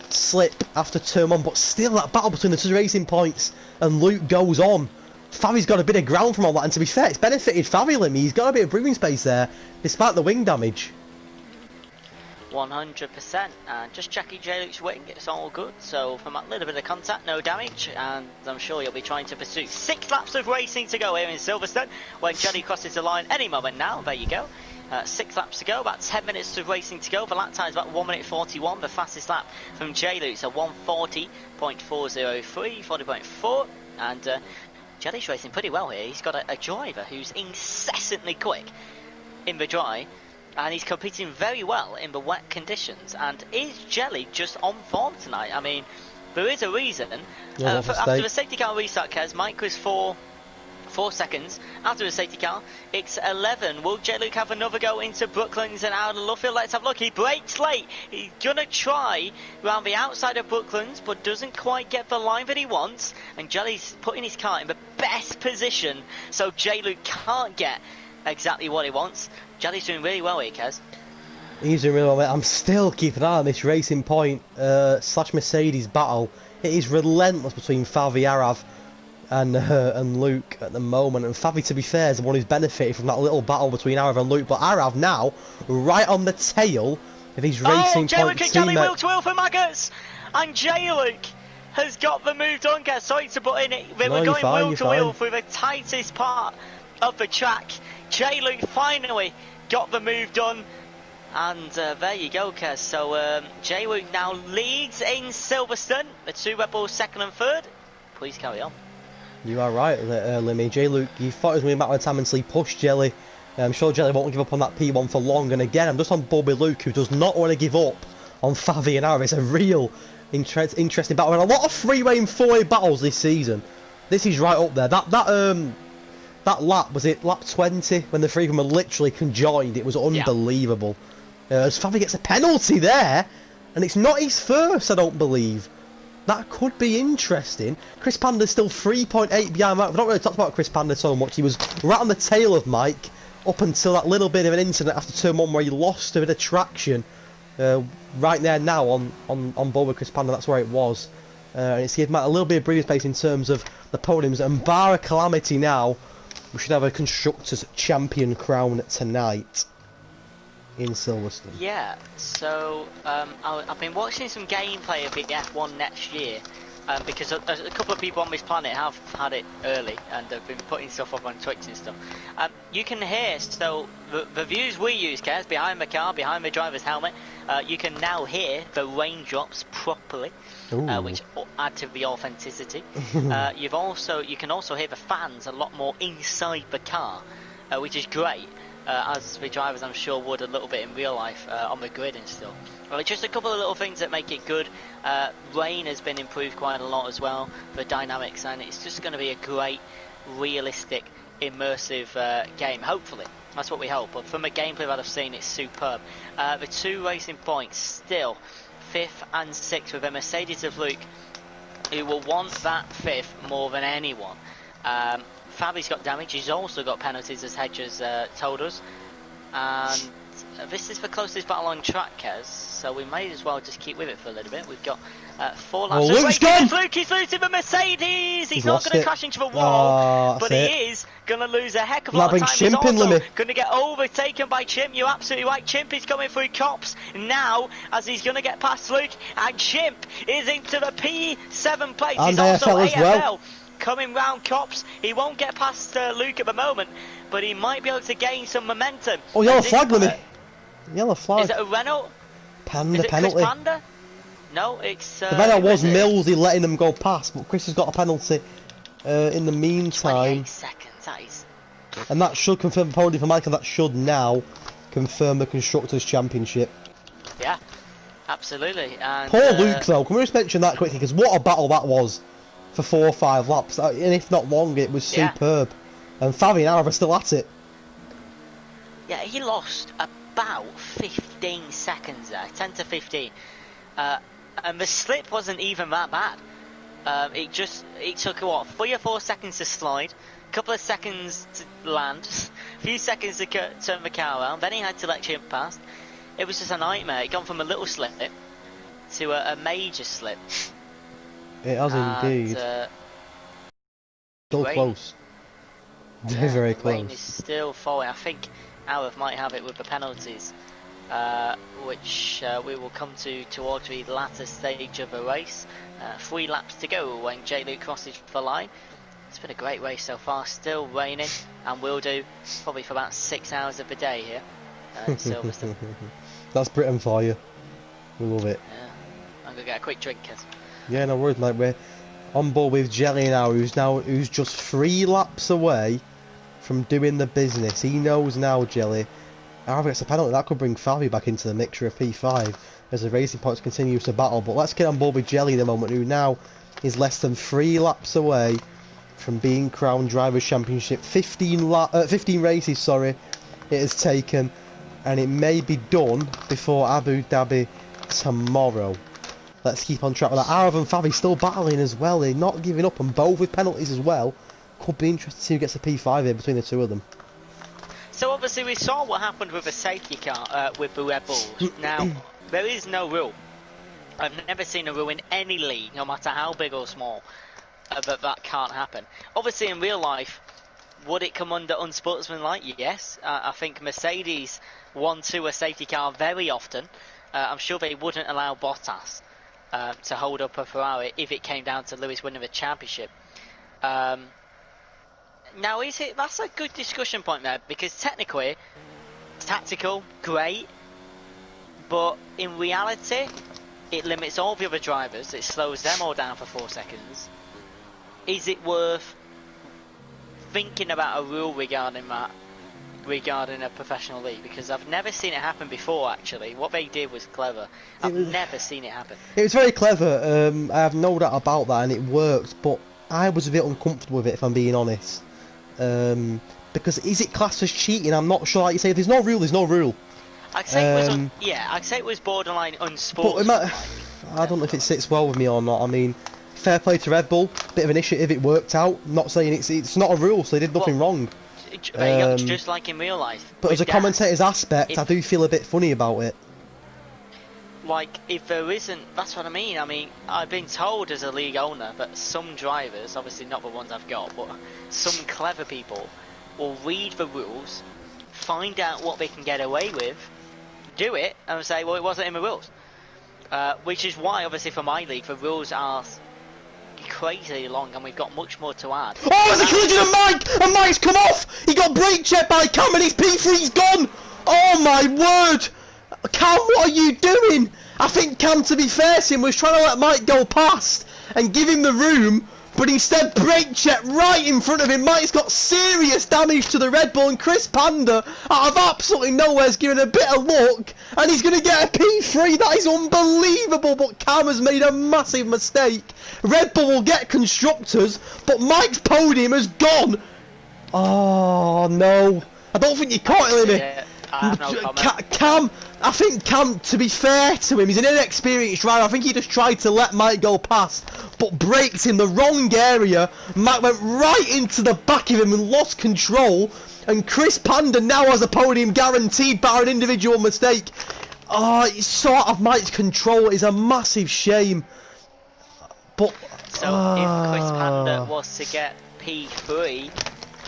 slip after turn 1, but still that battle between the 2 racing points, and Luke goes on. Favi's got a bit of ground from all that, and to be fair, it's benefited Favi, Limmy. He's got a bit of breathing space there, despite the wing damage. 100%, and just checking J Luke's wing, it's all good. So from that little bit of contact, no damage, and I'm sure you'll be trying to pursue 6 laps of racing to go here in Silverstone, when Jelly crosses the line any moment now. There you go. 6 laps to go, about 10 minutes of racing to go. The lap time is about 1 minute 41. The fastest lap from J Luke, so 1:40.403, 40.4, and Jelly's racing pretty well here. He's got a driver who's incessantly quick in the dry, and he's competing very well in the wet conditions. And is Jelly just on form tonight? I mean, there is a reason. After the safety car restart, Kez, Mike was 4 seconds. After the safety car, it's 11. Will J Luke have another go into Brooklands and out of Luffield? Let's have a look. He brakes late. He's gonna try around the outside of Brooklands, but doesn't quite get the line that he wants. And Jelly's putting his car in the best position, so J Luke can't get exactly what he wants. Jelly's doing really well here, Kez. He's doing really well, mate. I'm still keeping an eye on this Racing Point / Mercedes battle. It is relentless between Favi Arav and Luke at the moment, and Favi, to be fair, is the one who's benefited from that little battle between Arav and Luke, but Arav now right on the tail of his Racing J Point Luke and Jelly wheel to wheel for Maggots, and J Luke has got the move done, guys. Sorry to butt in it. They were going wheel to wheel through the tightest part of the track. J Luke finally got the move done, and there you go, Kez. So J Luke now leads in Silverstone. The 2 Red Bulls 2nd and 3rd. Please carry on. You are right, Limmy. J Luke, you thought it was going to be a matter of time until he pushed Jelly. I'm sure Jelly won't give up on that P1 for long, and again, I'm just on Bobby Luke, who does not want to give up on Favi and Ara. It's a real interesting battle, and a lot of freeway and 4-way battles this season. This is right up there. That lap, was it lap 20, when the 3 of them were literally conjoined? It was unbelievable. As Favi gets a penalty there, and it's not his first, I don't believe. That could be interesting. Chris Panda's still 3.8 behind Mike. We've not really talked about Chris Panda so much. He was right on the tail of Mike up until that little bit of an incident after turn 1 where he lost a bit of traction. Right there now on board with Chris Panda, that's where it was. and it's given Matt a little bit of breathing space in terms of the podiums. And bar a calamity now, we should have a Constructors' Champion crown tonight in Silverstone. Yeah, so I've been watching some gameplay of the F1 next year, because a couple of people on this planet have had it early and have been putting stuff up on Twitch and stuff. You can hear, so the views we use, Kez, behind the car, behind the driver's helmet, you can now hear the raindrops properly, which add to the authenticity. You can also hear the fans a lot more inside the car, which is great. As the drivers I'm sure would a little bit in real life on the grid and stuff. Just a couple of little things that make it good. Rain has been improved quite a lot as well, the dynamics, and it's just going to be a great, realistic, immersive game, hopefully. That's what we hope, but from the gameplay that I've seen, it's superb. The 2 racing points still 5th and 6th with a Mercedes of Luke, who will want that 5th more than anyone. Fabi's got damage, he's also got penalties, as Hedges told us, and this is the closest battle on track, Kez, so we may as well just keep with it for a little bit. We've got 4 laps. Luke's gone! Luke, he's losing the Mercedes! He's not going to crash into the wall, but he is going to lose a heck of a lot of time. He's also going to get overtaken by Chimp. You're absolutely right, Chimp is coming through Cops now, as he's going to get past Luke, and Chimp is into the P7 place. And he's also AFL as well. Coming round Cops. He won't get past Luke at the moment, but he might be able to gain some momentum. Oh, yellow flag, Limmy. Yellow flag. Is it a Renault? Panda is it penalty. Chris Panda? No, it's... the Renault was Millsy letting them go past, but Chris has got a penalty in the meantime. 28 seconds, that is... And that should confirm the podium for Michael. That should now confirm the Constructors' Championship. Yeah, absolutely. And, poor Luke, though. Can we just mention that quickly? Because what a battle that was for 4 or 5 laps. And if not longer, it was superb. And Fabi and Arab are still at it. Yeah, he lost about 15 seconds there, 10 to 15. And the slip wasn't even that bad. It took, what, 3 or 4 seconds to slide, a couple of seconds to land, a few seconds to turn the car around, then he had to let Chimp past. It was just a nightmare. It gone from a little slip to a major slip. It has indeed. Still close. Very close. Rain is still falling. I think Arab might have it with the penalties, which we will come to towards the latter stage of the race. 3 laps to go when J. Luke crosses the line. It's been a great race so far. Still raining, and will do probably for about 6 hours of the day here in Silverstone. That's Britain for you. We love it. Yeah. I'm gonna get a quick drink, Kez. Yeah, no worries, mate. We're on board with Jelly now, who's just 3 laps away from doing the business. He knows now, Jelly. However, it's a penalty that could bring Fabi back into the mixture of P5 as the Racing Points continues to battle. But let's get on board with Jelly in a moment, who now is less than 3 laps away from being crowned Drivers' Championship. 15 races, sorry, it has taken, and it may be done before Abu Dhabi tomorrow. Let's keep on track with that. Arav and Fabi still battling as well. They're not giving up, and both with penalties as well. Could be interesting to see who gets a P5 here between the 2 of them. So obviously we saw what happened with the safety car with the Red Bulls. Now, there is no rule. I've never seen a rule in any league, no matter how big or small, that can't happen. Obviously in real life, would it come under unsportsmanlike? Yes. I think Mercedes won to a safety car very often. I'm sure they wouldn't allow Bottas to hold up a Ferrari if it came down to Lewis winning the championship. Now, that's a good discussion point there, because technically, tactical, great, but in reality, it limits all the other drivers, it slows them all down for 4 seconds. Is it worth thinking about a rule regarding that, regarding a professional league? Because I've never seen it happen before, actually. What they did was clever. I've never seen it happen. It was very clever. I have no doubt about that, and it worked, but I was a bit uncomfortable with it, if I'm being honest. Because is it classed as cheating? I'm not sure. Like you say, if there's no rule, there's no rule. I'd say it was I'd say it was borderline unsportsmanlike. I don't know if it sits well with me or not. I mean, fair play to Red Bull, bit of initiative, it worked out. Not saying it's not a rule, so they did nothing wrong. Just like in real life. But as a commentator's aspect, I do feel a bit funny about it. like, if there isn't, that's what I mean. I mean, I've been told as a league owner that some drivers, obviously not the ones I've got, but some clever people will read the rules, find out what they can get away with, do it, and say, well, it wasn't in the rules. Which is why, obviously, for my league, the rules are crazy long, and we've got much more to add. Oh, there's a collision of Mike! And Mike's come off! He got brake checked by Cam and his P3's gone! Oh my word! Cam, what are you doing? I think Cam, to be fair to him, was trying to let Mike go past and give him the room, but instead brake checked right in front of him. Mike's got serious damage to the Red Bull, and Chris Panda, out of absolutely nowhere, is giving a bit of luck, and he's going to get a P3. That is unbelievable, but Cam has made a massive mistake. Red Bull will get constructors, but Mike's podium has gone. Oh no, I don't think you caught it, Limmy. Yeah, I have no comment. Cam, I think Cam, to be fair to him, he's an inexperienced driver. I think he just tried to let Mike go past, but braked in the wrong area. Mike went right into the back of him and lost control, and Chris Panda now has a podium guaranteed by an individual mistake. Oh, it's so out of Mike's control. It's a massive shame. But so if Chris Panda was to get P3,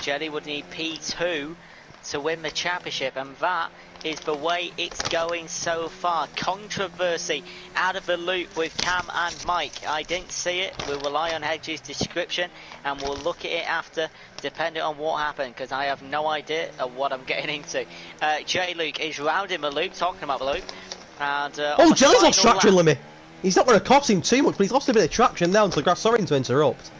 Jelly would need P2 to win the championship, and that is the way it's going so far. Controversy out of the loop with Cam and Mike. I didn't see it. We'll rely on Hedge's description, and we'll look at it after, depending on what happened, because I have no idea of what I'm getting into. J. Luke is rounding the loop, talking about the loop. And, oh, Jelly's lost traction, Limmy. He's not going to cost him too much, but he's lost a bit of traction now until the grass. Sorry to interrupt.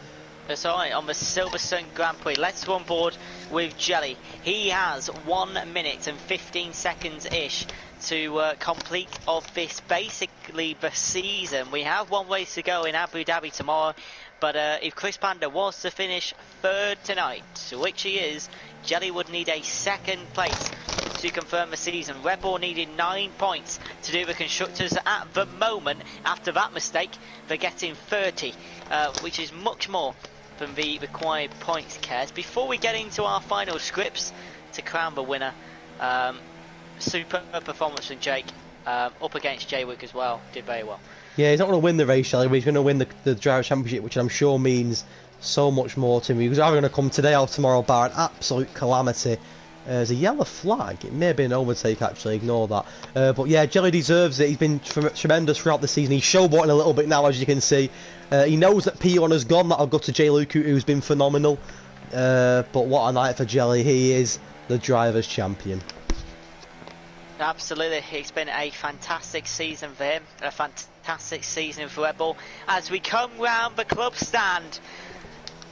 That's alright, on the Silverstone Grand Prix. Let's go on board with Jelly. He has 1 minute and 15 seconds-ish to complete of this, basically the season. We have one race to go in Abu Dhabi tomorrow, but if Chris Panda was to finish third tonight, which he is, Jelly would need a second place to confirm the season. Red Bull needed 9 points to do the constructors at the moment. After that mistake, they're getting 30, which is much more than the required points, Kez. Before we get into our final scripts to crown the winner, superb performance from Jake, up against J-Wick as well, did very well. Yeah, he's not going to win the race, Shelley, but he's going to win the Driver Championship, which I'm sure means so much more to me. Because either going to come today or tomorrow, bar an absolute calamity. There's a yellow flag. It may have been an overtake, actually, ignore that. But yeah, Jelly deserves it. He's been tremendous throughout the season. He's showboating a little bit now, as you can see. He knows that P1 has gone. That'll go to J. Luke, who's been phenomenal. But what a night for Jelly. He is the Drivers' Champion. Absolutely, it's been a fantastic season for him, a fantastic season for Red Bull. As we come round the club stand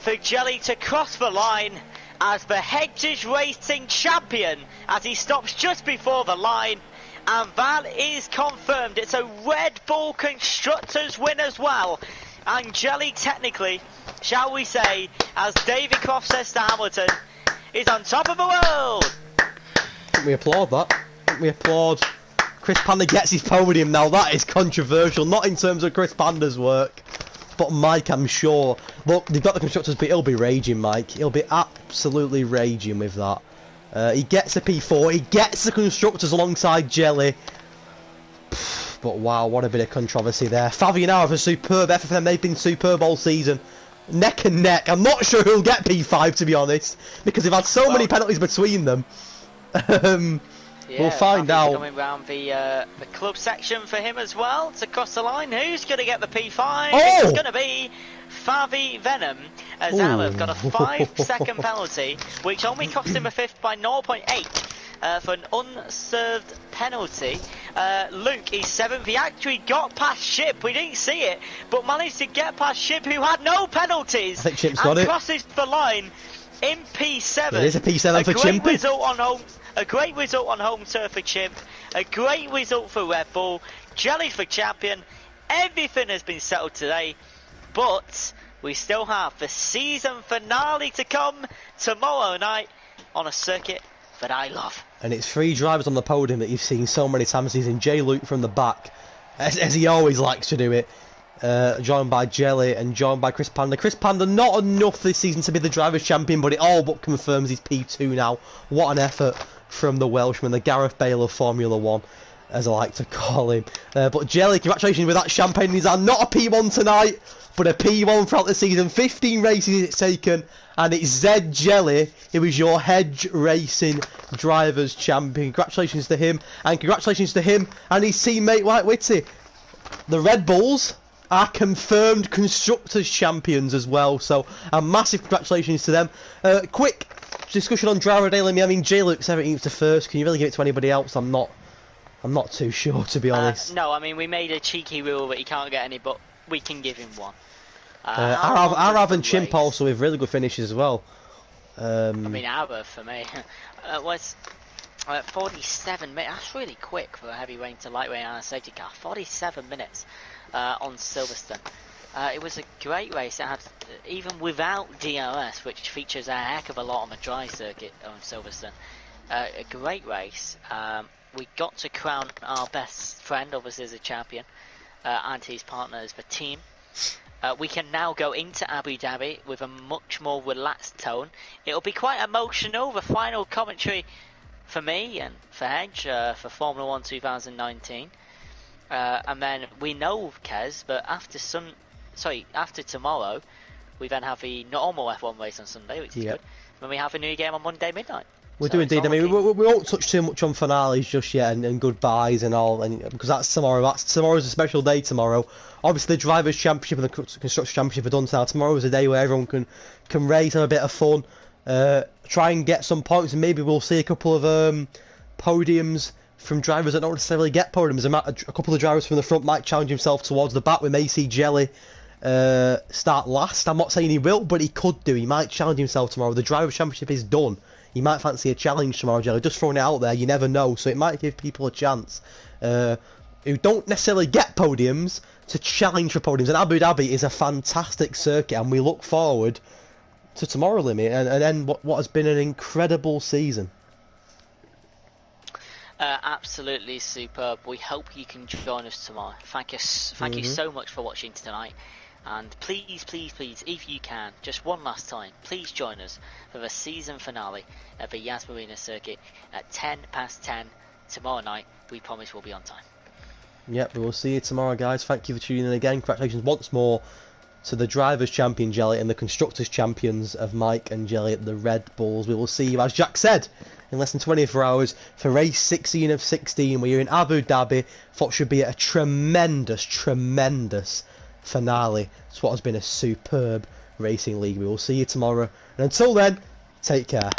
for Jelly to cross the line as the Hedges Racing Champion, as he stops just before the line, and that is confirmed. It's a Red Bull Constructors win as well, and Jelly technically, shall we say, as David Croft says to Hamilton, is on top of the world. We applaud that. We applaud. Chris Panda gets his podium now. That is controversial, not in terms of Chris Panda's work, but Mike, I'm sure. Look, they've got the constructors, but he'll be raging, Mike. He'll be absolutely raging with that. He gets a P4. He gets the constructors alongside Jelly. But wow, what a bit of controversy there. Favi now have a superb effort for them. They've been superb all season. Neck and neck. I'm not sure who'll get P5, to be honest, because they've had so many penalties between them. Yeah, we'll find out. Coming round the club section for him as well to cross the line. Who's going to get the P5? Oh! It's going to be Favi Venom, as Allen's got a 5-second penalty, which only cost him a fifth by 0.8 for an unserved penalty. Luke is 7th. He actually got past Ship. We didn't see it, but managed to get past Ship, who had no penalties. I think Chip's got and it. Crosses the line in P7. It is a P7 for Chimpy. A great result on home turf for Chimp. A great result for Red Bull. Jelly for champion. Everything has been settled today, but we still have the season finale to come tomorrow night on a circuit that I love. And it's 3 drivers on the podium that you've seen so many times. He's in J. Luke from the back, as he always likes to do it. Joined by Jelly and joined by Chris Panda. Chris Panda, not enough this season to be the Drivers' Champion, but it all but confirms he's P2 now. What an effort from the Welshman, the Gareth Bale of Formula 1. as I like to call him. But Jelly, congratulations with that champagne in his hand. Not a P1 tonight, but a P1 throughout the season. 15 races it's taken, and it's Zed Jelly who is your Hedge Racing Drivers Champion. Congratulations to him, and congratulations to him and his teammate White Whitty. The Red Bulls are confirmed Constructors Champions as well, so a massive congratulations to them. Quick discussion on Driver Day, Limmy. I mean, J-Luke's 17th to first. Can you really give it to anybody else? I'm not too sure, to be honest. No, I mean, we made a cheeky rule that he can't get any, but we can give him one. Arav and Chimp also with really good finishes as well. I mean, Arav for me was 47 minutes. That's really quick for a heavyweight to lightweight and a safety car. 47 minutes on Silverstone. It was a great race. It had, even without DRS, which features a heck of a lot on the dry circuit on Silverstone. A great race. We got to crown our best friend, obviously, as a champion, and his partner as the team. We can now go into Abu Dhabi with a much more relaxed tone. It'll be quite emotional, the final commentary for me and for Hedge for Formula 1 2019. And then we know, Kez, but after tomorrow, we then have the normal F1 race on Sunday, which is good. Then we have a new game on Monday midnight. We do indeed. I mean, we won't touch too much on finales just yet and goodbyes and all, and because that's tomorrow. Tomorrow's a special day tomorrow. Obviously, the Drivers' Championship and the Constructors' Championship are done now. Tomorrow is a day where everyone can race, have a bit of fun, try and get some points, and maybe we'll see a couple of podiums from drivers that don't necessarily get podiums. A couple of drivers from the front might challenge himself towards the back. We may see Jelly start last. I'm not saying he will, but he could do. He might challenge himself tomorrow. The Drivers' Championship is done. You might fancy a challenge tomorrow, Jelly. Just throwing it out there, you never know. So it might give people a chance who don't necessarily get podiums to challenge for podiums. And Abu Dhabi is a fantastic circuit, and we look forward to tomorrow, Limmy, and then what has been an incredible season. Absolutely superb. We hope you can join us tomorrow. Thank you so much for watching tonight. And please, please, please, if you can, just one last time, please join us for the season finale of the Yas Marina circuit at 10:10 tomorrow night. We promise we'll be on time. Yep, we will see you tomorrow, guys. Thank you for tuning in again. Congratulations once more to the Drivers' Champion, Jelly, and the Constructors' Champions of Mike and Jelly at the Red Bulls. We will see you, as Jack said, in less than 24 hours for race 16 of 16. We're in Abu Dhabi. Thought should be a tremendous finale. It's what has been a superb racing league. We will see you tomorrow, and until then, take care.